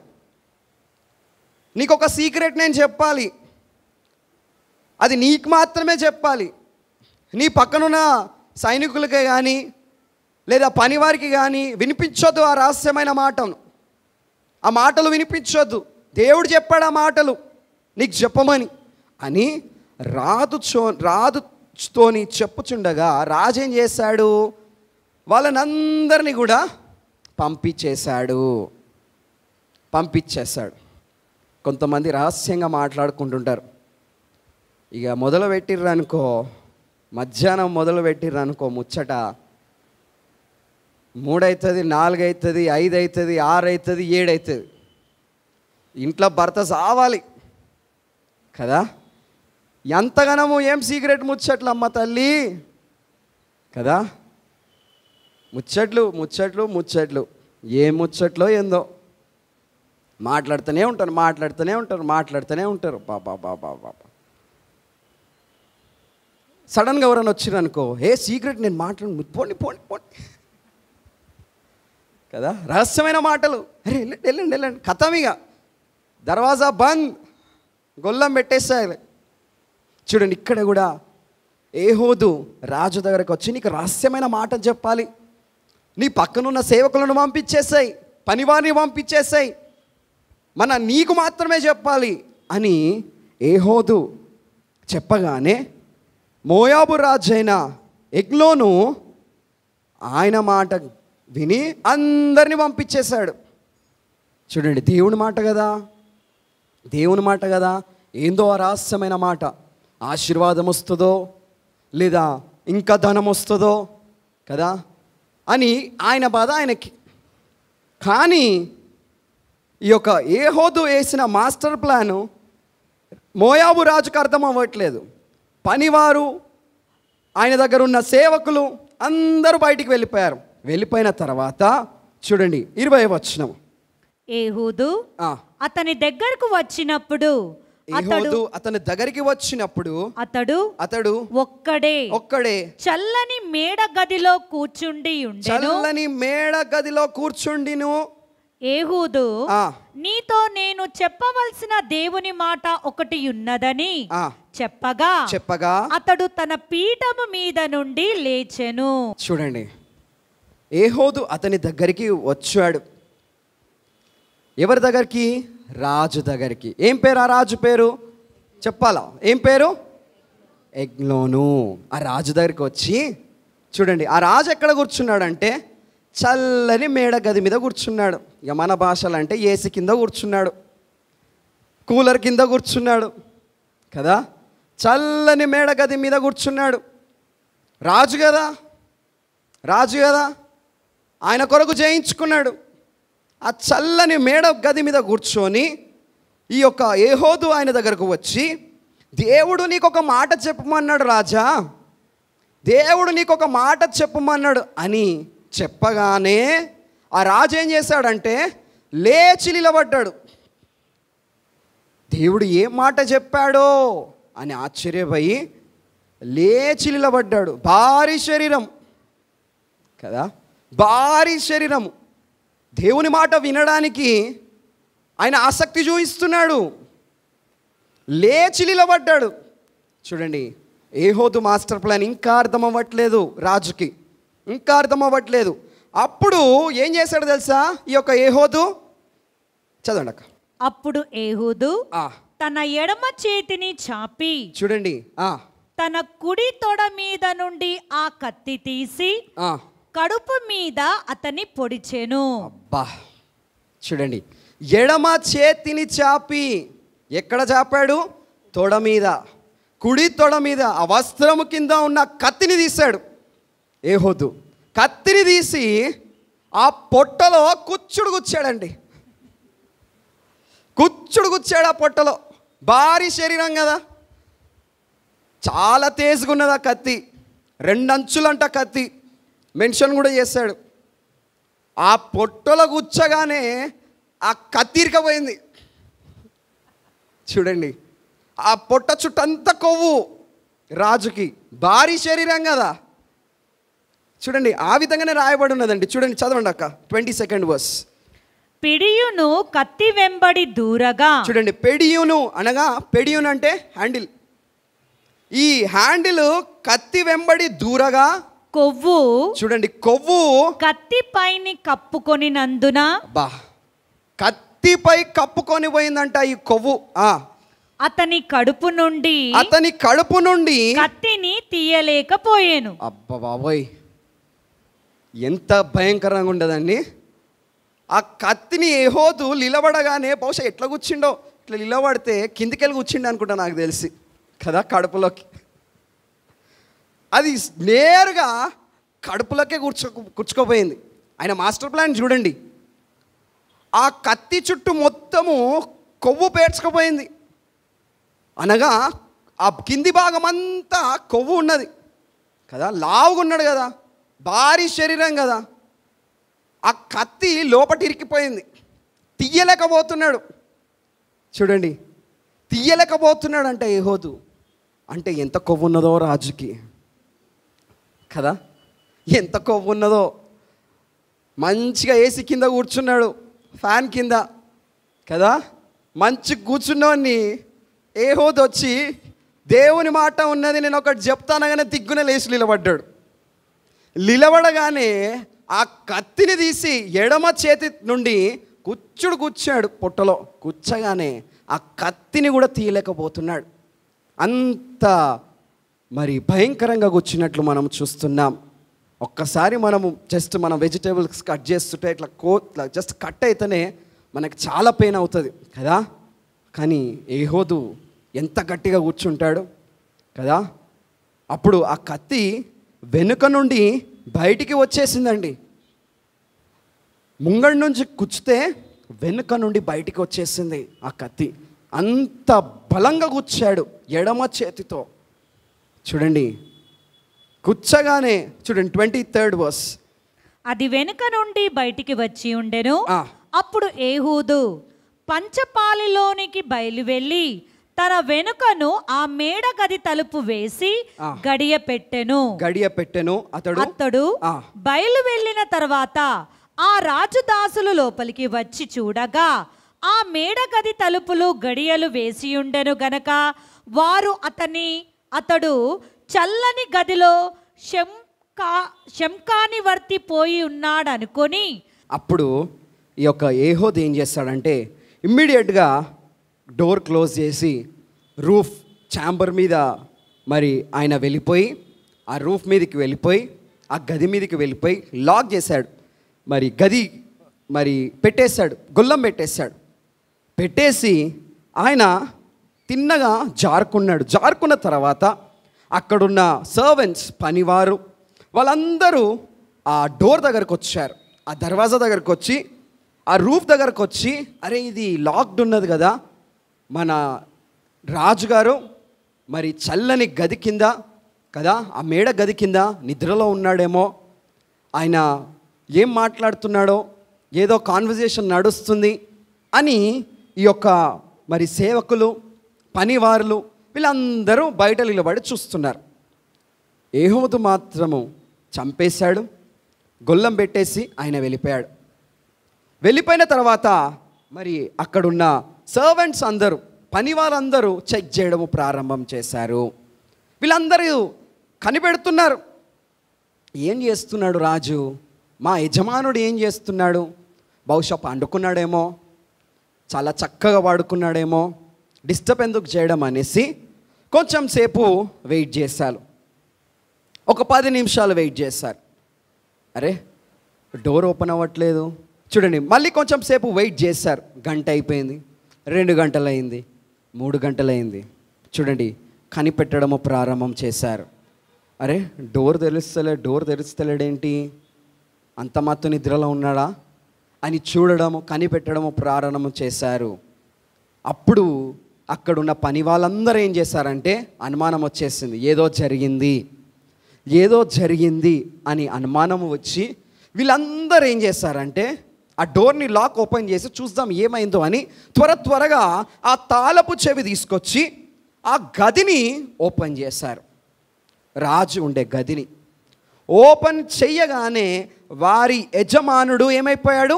నీకు ఒక సీక్రెట్ నేను చెప్పాలి, అది నీకు మాత్రమే చెప్పాలి, నీ పక్కనున్న సైనికులకే కానీ లేదా పనివారికి కానీ వినిపించొద్దు ఆ రహస్యమైన మాటను. ఆ మాటలు వినిపించొద్దు, దేవుడు చెప్పాడు ఆ మాటలు నీకు చెప్పమని అని రాజుతోని చెప్పుచుండగా రాజు ఏం చేశాడు, వాళ్ళనందరినీ కూడా పంపించేశాడు. కొంతమంది రహస్యంగా మాట్లాడుకుంటుంటారు. ఇక మొదలు పెట్టిర్రనుకో, మధ్యాహ్నం మొదలు పెట్టిర్రనుకో, ముచ్చట 3 అవుతుంది, 4 అవుతుంది, 5 అవుతుంది, 6 అవుతుంది, 7 అవుతుంది. ఇంట్లో భర్త సావాలి కదా. ఎంతగానో ఏం సీక్రెట్ ముచ్చట్లు అమ్మ తల్లి కదా. ముచ్చట్లు ఏం ముచ్చట్లో ఏందో మాట్లాడుతూనే ఉంటారు. బాబా సడన్గా ఎవరైనా వచ్చిరనుకో, ఏ సీక్రెట్ నేను మాట్లాడు, పోండి కదా. రహస్యమైన మాటలు, అరే వెళ్ళండి కథమిగా దర్వాజా బంద్, గొల్లం పెట్టేసారు. చూడండి, ఇక్కడ కూడా ఏహోదు రాజు దగ్గరకు వచ్చి నీకు రహస్యమైన మాట చెప్పాలి, నీ పక్కనున్న సేవకులను పంపించేసాయి, పనివారిని పంపించేసాయి, నీకు మాత్రమే చెప్పాలి అని ఏహోదు చెప్పగానే మోయాబు రాజైన ఎగ్లోను ఆయన మాట విని అందరినీ పంపించేశాడు. చూడండి, దేవుని మాట కదా, ఏందో ఆ రహస్యమైన మాట, ఆశీర్వాదం వస్తుందో లేదా ఇంకా ధనం వస్తుందో కదా అని ఆయన బాధ ఆయనకి. కానీ ఈ యొక్క ఏహోదు వేసిన మాస్టర్ ప్లాను మోయాబు రాజుకు అర్థం అవ్వట్లేదు. పనివారు, ఆయన దగ్గర ఉన్న సేవకులు అందరూ బయటికి వెళ్ళిపోయారు. వెళ్ళిపోయిన తర్వాత చూడండి 20వ వచనం. ఏహూదు అతని దగ్గరకు వచ్చినప్పుడు అతడు ఒక్కడే చల్లని మేడ గదిలో కూర్చుండిను. ఏహూదు ఆ, నీతో నేను చెప్పవలసిన దేవుని మాట ఒకటి ఉన్నదని ఆ, చెప్పగా అతడు తన పీఠము మీద నుండి లేచెను. చూడండి, ఏహూదు అతని దగ్గరికి వచ్చాడు. ఎవరి దగ్గరికి? రాజు దగ్గరికి. ఏం పేరు ఆ రాజు పేరు? చెప్పాలా? ఏం పేరు? ఎగ్లోను. ఆ రాజు దగ్గరికి వచ్చి చూడండి, ఆ రాజు ఎక్కడ కూర్చున్నాడంటే చల్లని మేడ గది మీద కూర్చున్నాడు. ఇక మన భాషలో అంటే ఏసీ కింద కూర్చున్నాడు, కూలర్ కింద కూర్చున్నాడు కదా. చల్లని మేడ గది మీద కూర్చున్నాడు. రాజు కదా, రాజు కదా, ఆయన కొరకు చేయించుకున్నాడు. ఆ చల్లని మేడ గది మీద కూర్చొని ఈ యొక్క ఏహూదు ఆయన దగ్గరకు వచ్చి, దేవుడు నీకు ఒక మాట చెప్పమన్నాడు రాజా, దేవుడు నీకు ఒక మాట చెప్పమన్నాడు అని చెప్పగానే ఆ రాజు ఏం చేశాడంటే లేచి నిలబడ్డాడు. దేవుడు ఏ మాట చెప్పాడో అని ఆశ్చర్యపోయి లేచి నిలబడ్డాడు. భారీ శరీరం కదా, భారీ శరీరము. దేవుని మాట వినడానికి ఆయన ఆసక్తి చూపిస్తున్నాడు. లేచి నిలబడ్డాడు. చూడండి, ఏహూదు మాస్టర్ ప్లాన్ ఇంకా అర్థం అవ్వట్లేదు రాజుకి, ఇంకా అర్థం అవ్వట్లేదు. అప్పుడు ఏం చేశాడు తెలుసా ఈ యొక్క ఏహూదు? చదవండి అక్క. అప్పుడు ఏహూదు తన ఎడమ చేతిని చాపి చూడండి, తన కుడి తొడ మీద నుండి ఆ కత్తి తీసి కడుపు మీద అతన్ని పొడిచెను. అబ్బా, చూడండి, ఎడమ చేతిని చాపి ఎక్కడ చాపాడు? తొడ మీద, కుడి తొడ మీద. ఆ వస్త్రము కింద ఉన్న కత్తిని తీశాడు ఏహూదు. కత్తిని తీసి ఆ పొట్టలో కుచ్చుడు గుచ్చాడండి. కుచ్చుడు గుచ్చాడు ఆ పొట్టలో. భారీ శరీరం కదా, చాలా తేజుగా ఉన్నది ఆ కత్తి. 2 అంచులంట కత్తి, మెన్షన్ కూడా చేశాడు. ఆ పొట్టలో గుచ్చగానే ఆ కత్తి ఇరకపోయింది. చూడండి, ఆ పొట్ట చుట్టంతా కొవ్వు రాజుకి. భారీ శరీరం కదా. చూడండి, ఆ విధంగానే రాయబడి ఉన్నదండి. చూడండి, చదవండి అక్క, 22nd verse. పిడియును కత్తి వెంబడి దూరగా. చూడండి, పెడియును అనగా, పెడియును అంటే హ్యాండిల్. ఈ హ్యాండిల్ కత్తి వెంబడి దూరగా కొవ్వు. చూడండి, కొవ్వు కత్తి పైని కప్పుకొనినందున, బా, కత్తిపై కప్పుకొని పోయిందంట ఈ కొవ్వు. అతని కడుపు నుండి కత్తిని తీయలేకపోయాను. అబ్బా బాబోయ్, ఎంత భయంకరంగా ఉండదండి. ఆ కత్తిని ఏహూదు నిలబడగానే బహుశా ఎట్లా కూర్చుండో, ఇట్లా నిలబడితే కిందికెళ్ళి కూర్చుండి అనుకుంటా నాకు తెలిసి కదా, కడుపులోకి. అది నేరుగా కడుపులోకే కూర్చుకోపోయింది. ఆయన మాస్టర్ ప్లాన్ చూడండి, ఆ కత్తి చుట్టూ మొత్తము కొవ్వు పేర్చుకుపోయింది. అనగా ఆ కింది భాగం అంతా కొవ్వు ఉన్నది కదా, లావుగా ఉన్నాడు కదా, భారీ శరీరం కదా. ఆ కత్తి లోపటి ఇరికిపోయింది, తీయలేకపోతున్నాడు. చూడండి, తీయలేకపోతున్నాడు అంటే ఏహూదు. అంటే ఎంత కొవ్వు ఉన్నదో రాజుకి కదా, ఎంత కొవ్వు ఉన్నదో. మంచిగా ఏసీ కింద కూర్చున్నాడు, ఫ్యాన్ కింద కదా, మంచి కూర్చున్నవాడిని ఏహూదు వచ్చి దేవుని మాట ఉన్నది, నేను ఒకటి చెప్తానగానే దిగ్గున లేచి నిలబడ్డాడు. నిలబడగానే ఆ కత్తిని తీసి ఎడమ చేతి నుండి కూర్చాడు పొట్టలో. కూర్చగానే ఆ కత్తిని కూడా తీయలేకపోతున్నాడు. అంత మరి భయంకరంగా కూర్చున్నట్లు మనం చూస్తున్నాం. ఒక్కసారి మనము జస్ట్ మనం వెజిటేబుల్స్ కట్ చేస్తుంటే ఇట్లా జస్ట్ కట్ అయితేనే మనకి చాలా పెయిన్ అవుతుంది కదా. కానీ ఏహూదు ఎంత గట్టిగా కూర్చుంటాడు కదా. అప్పుడు ఆ కత్తి వెనుక నుండి బయటికి వచ్చేసిందండి. ముంగడి నుంచి కూర్చుతే వెనుక నుండి బయటికి వచ్చేసింది ఆ కత్తి. అంత బలంగా కూర్చాడు ఎడమ చేతితో. చూడండి, కూర్చగానే చూడండి 23rd verse. అది వెనుక నుండి బయటికి వచ్చి ఉండెను. అప్పుడు ఏహూదు పంచపాలిలోనికి బయలు వెళ్ళి తన వెనుకను ఆ మేడ గది తలుపు వేసి గడియ పెట్టెను. అతడు బయలు వెళ్ళిన తర్వాత ఆ రాజుదాసులు లోపలికి వచ్చి చూడగా ఆ మేడ గది తలుపులు గడియలు వేసియుండెను గనక వారు అతడు చల్లని గదిలో శంకానివర్తి పోయి ఉన్నాడు అనుకొని, అప్పుడు ఈ యొక్క ఏహోదు ఏం చేస్తాడంటే ఇమ్మీడియట్గా డోర్ క్లోజ్ చేసి రూఫ్ ఛాంబర్ మీద మరి ఆయన వెళ్ళిపోయి ఆ రూఫ్ మీదకి వెళ్ళిపోయి ఆ గది మీదకి వెళ్ళిపోయి లాక్ చేశాడు. మరి గది మరి పెట్టేశాడు, గొల్లం పెట్టేసి ఆయన తిన్నగా జారుకున్న తర్వాత అక్కడున్న సర్వెంట్స్ పనివారు వాళ్ళందరూ ఆ డోర్ దగ్గరకు వచ్చారు. ఆ దర్వాజా దగ్గరకు వచ్చి ఆ రూఫ్ దగ్గరకు వచ్చి, అరే ఇది లాక్డ్ ఉన్నది కదా, మన రాజుగారు మరి చల్లని గది కింద కదా, ఆ మేడ గది కింద నిద్రలో ఉన్నాడేమో, ఆయన ఏం మాట్లాడుతున్నాడో, ఏదో కాన్వర్జేషన్ నడుస్తుంది అని ఈ యొక్క మరి సేవకులు పనివారులు వీళ్ళందరూ బయట నిలబడి చూస్తున్నారు. ఏహోదు మాత్రము చంపేశాడు, గొల్లం పెట్టేసి ఆయన వెళ్ళిపోయిన తర్వాత మరి అక్కడున్న సర్వెంట్స్ అందరూ పనివారందరూ చెక్ చేయడము ప్రారంభం చేశారు. వీళ్ళందరూ కనిపెడుతున్నారు, ఏం చేస్తున్నాడు రాజు, మా యజమానుడు ఏం చేస్తున్నాడు, బహుశా పండుకున్నాడేమో, చాలా చక్కగా వాడుకున్నాడేమో, డిస్టర్బ్ ఎందుకు చేయడం అనేసి కొంచెం సేపు వెయిట్ చేశారు. ఒక 10 నిమిషాలు వెయిట్ చేశారు. అరే డోర్ ఓపెన్ అవ్వట్లేదు. చూడండి, మళ్ళీ కొంచెం సేపు వెయిట్ చేశారు. గంట అయిపోయింది, 2 గంటలైంది, 3 గంటలైంది. చూడండి, కనిపెట్టడము ప్రారంభం చేశారు. అరే డోర్ తెరుస్తలేడేంటి, అంత మాత్రం నిద్రలో ఉన్నాడా అని చూడడము కనిపెట్టడము ప్రారంభం చేశారు. అప్పుడు అక్కడున్న పని వాళ్ళందరూ ఏం చేశారంటే అనుమానం వచ్చేసింది, ఏదో జరిగింది అని అనుమానం వచ్చి వీళ్ళందరూ ఏం చేశారంటే ఆ డోర్ని లాక్ ఓపెన్ చేసి చూద్దాం ఏమైందో అని త్వరగా ఆ తాళపు చెవి తీసుకొచ్చి ఆ గదిని ఓపెన్ చేశారు. రాజు ఉండే గదిని ఓపెన్ చెయ్యగానే వారి యజమానుడు ఏమైపోయాడు,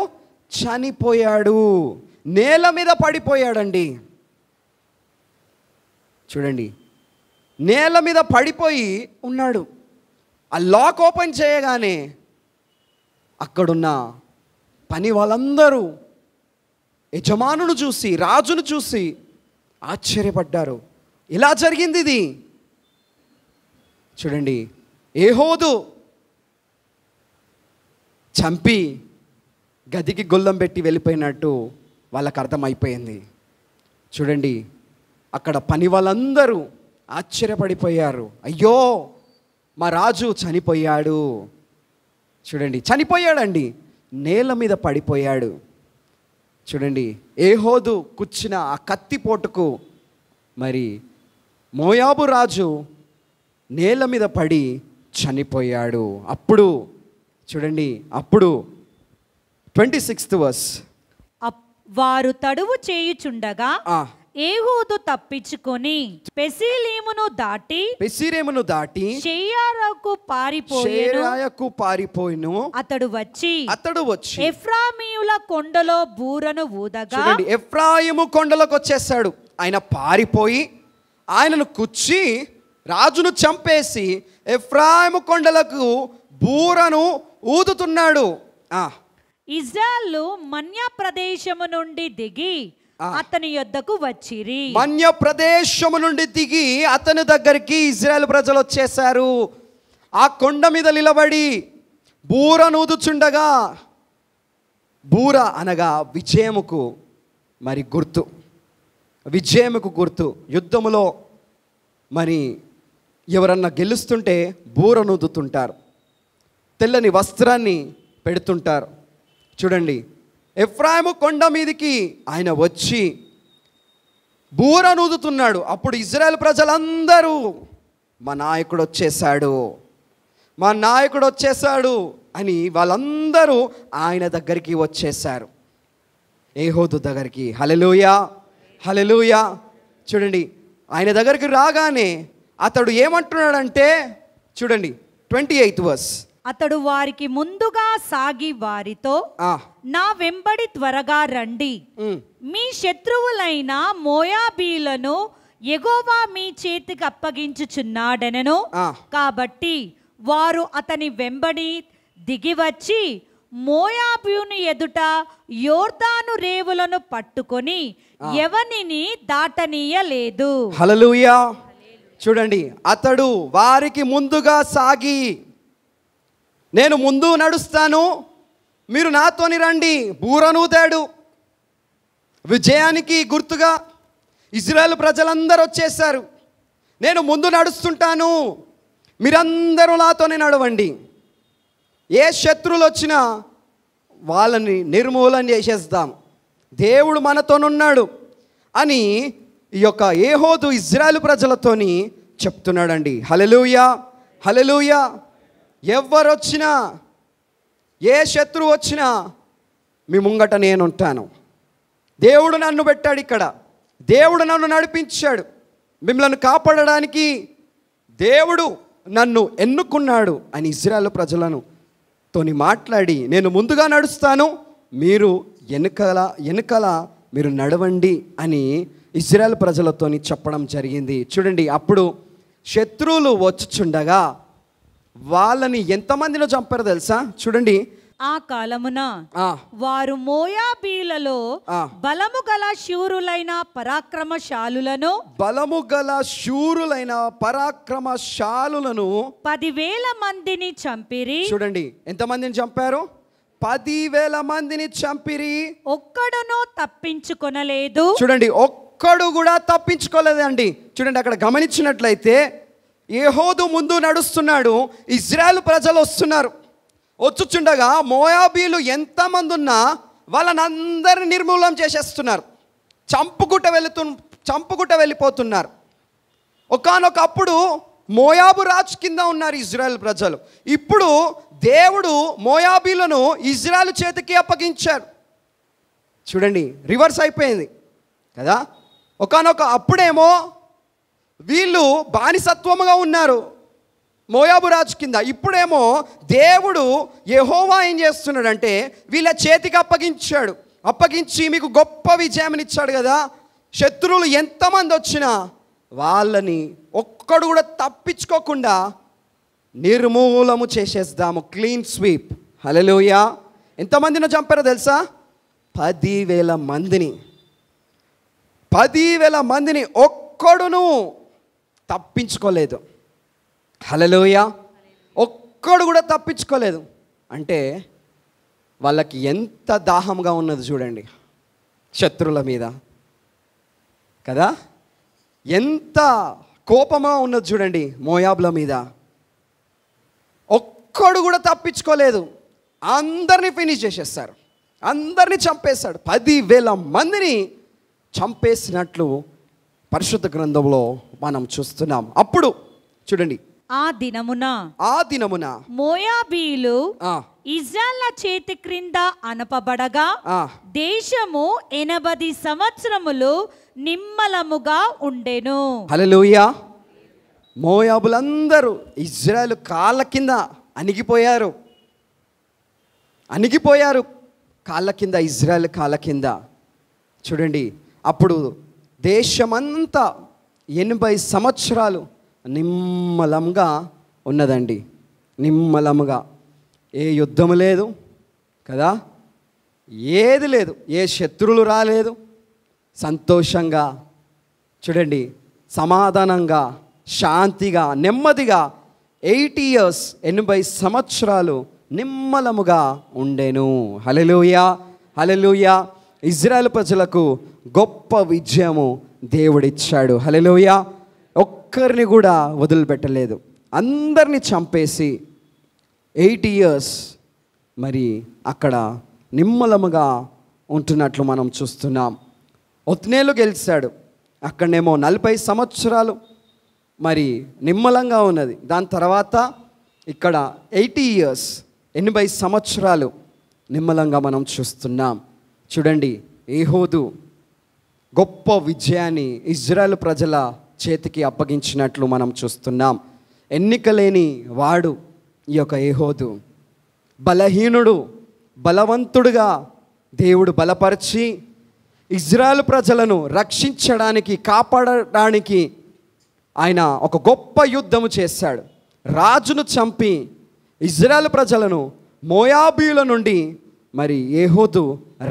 చనిపోయాడు, నేల మీద పడిపోయాడండి. చూడండి, నేల మీద పడిపోయి ఉన్నాడు. ఆ లాక్ ఓపెన్ చేయగానే అక్కడున్న పని వాళ్ళందరూ యజమానును చూసి రాజును చూసి ఆశ్చర్యపడ్డారు. ఎలా జరిగింది ఇది? చూడండి, ఏహోదు చంపి గదికి గొల్లం పెట్టి వెళ్ళిపోయినట్టు వాళ్ళకు అర్థమైపోయింది. చూడండి, అక్కడ పని వాళ్ళందరూ ఆశ్చర్యపడిపోయారు. అయ్యో మా రాజు చనిపోయాడు. చూడండి, చనిపోయాడండి, నేల మీద పడిపోయాడు. చూడండి, ఏహోదు కూర్చిన ఆ కత్తిపోటుకు మరి మోయాబు రాజు నేల మీద పడి చనిపోయాడు. అప్పుడు చూడండి, అప్పుడు 26th verse, వారు తడువు చేయుచుండగా ఏహూదు తప్పించుకొని పెసీలీమును దాటి షేయారుకు పారిపోయెను. అతడు వచ్చి ఎఫ్రాయిముల కొండలో బూరను ఊదగా, ఎఫ్రాయిము కొండలోకి వచ్చేసాడు. ఆయన పారిపోయి ఆయనను కుచ్చి రాజును చంపేసి ఎఫ్రాయిము కొండలకు బూరను ఊదుతున్నాడు. ఇజ్రాయేలు మన్య ప్రదేశము నుండి దిగి అతని యొద్దకు వచ్చిరి. మన్య ప్రదేశము నుండి దిగి అతని దగ్గరికి ఇజ్రాయేల్ ప్రజలు వచ్చేసారు. ఆ కొండ మీద నిలబడి బూరనూదుచుండగా, బూర అనగా విజయముకు మరి గుర్తు, విజయముకు గుర్తు. యుద్ధములో మరి ఎవరన్నా గెలుస్తుంటే బూరనూదుతుంటారు, తెల్లని వస్త్రాన్ని పెడుతుంటారు. చూడండి, ఎఫ్రాయిము కొండ మీదికి ఆయన వచ్చి బూరనూదుతున్నాడు. అప్పుడు ఇజ్రాయెల్ ప్రజలందరూ మా నాయకుడు వచ్చేసాడు అని వాళ్ళందరూ ఆయన దగ్గరికి వచ్చేసారు, ఏహోదు దగ్గరికి. హల్లెలూయా, హల్లెలూయా. చూడండి, ఆయన దగ్గరికి రాగానే అతడు ఏమంటున్నాడంటే, చూడండి 28th verse, అతడు వారికి ముందుగా సాగి వారితో, నా వెంబడి త్వరగా రండి, మీ శత్రువులైన మోయాబీలను యెహోవా మీ చేతికి అప్పగించుచున్నాడనెను. కాబట్టి వారు అతని వెంబడి దిగివచ్చి మోయాబీయుని ఎదుట యోర్దాను రేవులను పట్టుకొని ఎవనిని దాటనీయలేదు. హల్లెలూయా. చూడండి, అతడు వారికి ముందుగా సాగి, నేను ముందు నడుస్తాను, మీరు నాతోని రండి, బూరనూదాడు. విజయానికి గుర్తుగా ఇజ్రాయెల్ ప్రజలందరూ వచ్చేసారు. నేను ముందు నడుస్తుంటాను, మీరందరూ నాతోనే నడవండి. ఏ శత్రువులు వచ్చినా వాళ్ళని నిర్మూలన చేసేద్దాం, దేవుడు మనతోనున్నాడు అని ఈ యొక్క ఏహోదు ఇజ్రాయెల్ ప్రజలతోని చెప్తున్నాడండి. హల్లెలూయా, హల్లెలూయా. ఎవరు వచ్చినా, ఏ శత్రువు వచ్చినా మీ ముంగట నేను ఉంటాను. దేవుడు నన్ను పెట్టాడు ఇక్కడ, దేవుడు నన్ను నడిపించాడు, మిమ్మల్ని కాపాడడానికి దేవుడు నన్ను ఎన్నుకున్నాడు అని ఇజ్రాయెల్ ప్రజలను తోని మాట్లాడి, నేను ముందుగా నడుస్తాను, మీరు వెనుకల మీరు నడవండి అని ఇజ్రాయెల్ ప్రజలతోని చెప్పడం జరిగింది. చూడండి, అప్పుడు శత్రువులు వచ్చుచుండగా వాళ్ళని ఎంతమందినో చంపారో తెలుసా? చూడండి, ఆ కాలమున వారు మోయాబీలలో బలము గల శూరులైన పరాక్రమశాలులను 10,000 మందిని చంపిరి. చూడండి, ఎంతమందిని చంపారు? 10,000 మందిని చంపిరి. ఒక్కడునూ తప్పించుకొనలేదు. చూడండి, ఒక్కడు కూడా తప్పించుకోలేదండి. చూడండి, అక్కడ గమనించినట్లయితే యెహోదు ముందు నడుస్తున్నాడు, ఇజ్రాయెల్ ప్రజలు వస్తున్నారు. వచ్చుచుండగా మోయాబీలు ఎంతమంది ఉన్నా వాళ్ళని అందరిని నిర్మూలన చేసేస్తున్నారు, చంపుకుంట వెళ్ళిపోతున్నారు. ఒకానొకప్పుడు మోయాబు రాజు కింద ఉన్నారు ఇజ్రాయెల్ ప్రజలు. ఇప్పుడు దేవుడు మోయాబీలను ఇజ్రాయెల్ చేతికి అప్పగించారు. చూడండి, రివర్స్ అయిపోయింది కదా. అప్పుడేమో వీళ్ళు బానిసత్వముగా ఉన్నారు మోయాబు రాజు కింద. ఇప్పుడేమో దేవుడు యెహోవా ఏం చేస్తున్నాడంటే వీళ్ళ చేతికి అప్పగించి మీకు గొప్ప విజయం ఇచ్చాడు కదా. శత్రువులు ఎంతమంది వచ్చినా వాళ్ళని ఒక్కడు కూడా తప్పించుకోకుండా నిర్మూలము చేసేద్దాము, క్లీన్ స్వీప్. హల్లెలూయా. ఎంతమందినో చంపారో తెలుసా? 10,000 మందిని. 10,000 మందిని ఒక్కడును తప్పించుకోలేదు. హల్లెలూయా. ఒక్కడు కూడా తప్పించుకోలేదు. అంటే వాళ్ళకి ఎంత దాహంగా ఉన్నది చూడండి శత్రువుల మీద కదా, ఎంత కోపమా ఉన్నది చూడండి మోయాబుల మీద. ఒక్కడు కూడా తప్పించుకోలేదు, అందరినీ ఫినిష్ చేసేస్తారు, అందరినీ చంపేశాడు. 10,000 మందిని చంపేసినట్లు పరిశుద్ధ గ్రంథంలో మనం చూస్తున్నాం. అప్పుడు చూడండి, ఆ దినమున మోయాబీలు ఇజ్రాయెల్ చేతి క్రింద అనపబడగా దేశము 80 సంవత్సరములు నిమ్మలముగా ఉండెను. హల్లెలూయా. మోయాబులందరూ ఇజ్రాయెల్ కాళ్ళ కింద అణిగిపోయారు, కాళ్ళ కింద, ఇజ్రాయెల్ కాళ్ళ కింద. చూడండి, అప్పుడు దేశమంతా 80 సంవత్సరాలు నిమ్మలంగా ఉన్నదండి. నిమ్మలముగా, ఏ యుద్ధము లేదు కదా, ఏది లేదు, ఏ శత్రువులు రాలేదు. సంతోషంగా చూడండి, సమాధానంగా, శాంతిగా, నెమ్మదిగా 80 years 80 సంవత్సరాలు నిమ్మలముగా ఉండెను. హల్లెలూయా, హల్లెలూయా. ఇజ్రాయెల్ ప్రజలకు గొప్ప విజయము దేవుడిచ్చాడు. హల్లెలూయా. ఒక్కరిని కూడా వదిలిపెట్టలేదు, అందరినీ చంపేసి 80 years మరి అక్కడ నిమ్మలముగా ఉంటున్నట్లు మనం చూస్తున్నాం. ఒత్నేలు గెలిచాడు, అక్కడనేమో 40 సంవత్సరాలు మరి నిమ్మలంగా ఉన్నది. దాని తర్వాత ఇక్కడ 80 years 80 సంవత్సరాలు నిమ్మలంగా మనం చూస్తున్నాం. చూడండి, ఏహోదు గొప్ప విజయాన్ని ఇజ్రాయెల్ ప్రజల చేతికి అప్పగించినట్లు మనం చూస్తున్నాం. ఎన్నిక లేని వాడు ఈ యొక్క ఏహోదు బలహీనుడు, బలవంతుడుగా దేవుడు బలపరిచి ఇజ్రాయెల్ ప్రజలను రక్షించడానికి, కాపాడడానికి ఆయన ఒక గొప్ప యుద్ధము చేశాడు. రాజును చంపి ఇజ్రాయెల్ ప్రజలను మోయాబీయుల నుండి మరి ఏహోదు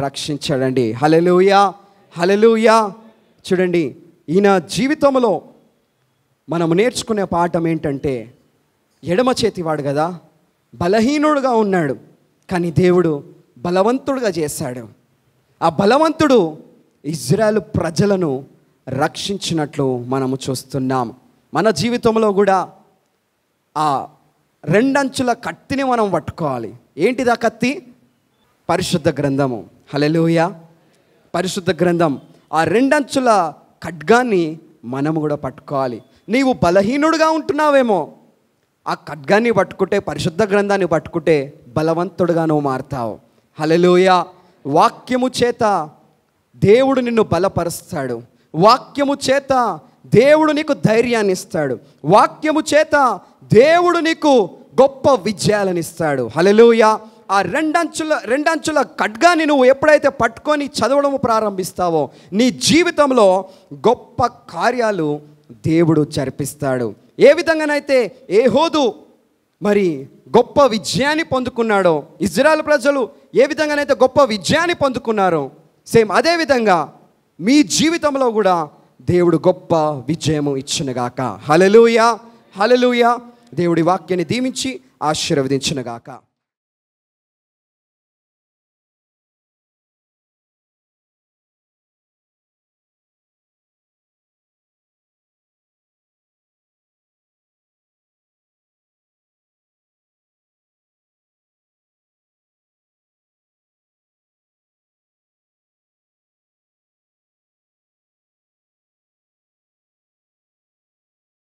రక్షించాడండి. హల్లెలూయా, హల్లెలూయా. చూడండి, ఈయన జీవితంలో మనం నేర్చుకునే పాఠం ఏంటంటే, ఎడమ చేతివాడు కదా, బలహీనుడుగా ఉన్నాడు, కానీ దేవుడు బలవంతుడుగా చేశాడు. ఆ బలవంతుడు ఇజ్రాయెల్ ప్రజలను రక్షించినట్లు మనము చూస్తున్నాం. మన జీవితంలో కూడా ఆ రెండంచుల కత్తిని మనం పట్టుకోవాలి. ఏంటిది ఆ కత్తి? పరిశుద్ధ గ్రంథము. హల్లెలూయా, పరిశుద్ధ గ్రంథం. ఆ రెండంచుల ఖడ్గాన్ని మనము కూడా పట్టుకోవాలి. నీవు బలహీనుడుగా ఉంటున్నావేమో, ఆ ఖడ్గాన్ని పట్టుకుంటే, పరిశుద్ధ గ్రంథాన్ని పట్టుకుంటే బలవంతుడుగా నువ్వు మారుతావు. హల్లెలూయా. వాక్యము చేత దేవుడు నిన్ను బలపరుస్తాడు. వాక్యము చేత దేవుడు నీకు ధైర్యాన్ని ఇస్తాడు. వాక్యము చేత దేవుడు నీకు గొప్ప విజయాలను ఇస్తాడు. హల్లెలూయా. ఆ రెండంచుల ఖడ్గాన్ని నువ్వు ఎప్పుడైతే పట్టుకొని చదవడం ప్రారంభిస్తావో, నీ జీవితంలో గొప్ప కార్యాలు దేవుడు జరిపిస్తాడు. ఏ విధంగానైతే ఏహోదు మరి గొప్ప విజయాన్ని పొందుకున్నాడో, ఇజ్రాయెల్ ప్రజలు ఏ విధంగానైతే గొప్ప విజయాన్ని పొందుకున్నారో, సేమ్ అదే విధంగా మీ జీవితంలో కూడా దేవుడు గొప్ప విజయము ఇచ్చునుగాక. హల్లెలూయా, హల్లెలూయా. దేవుడి వాక్యాన్ని దీవించి ఆశీర్వదించునుగాక.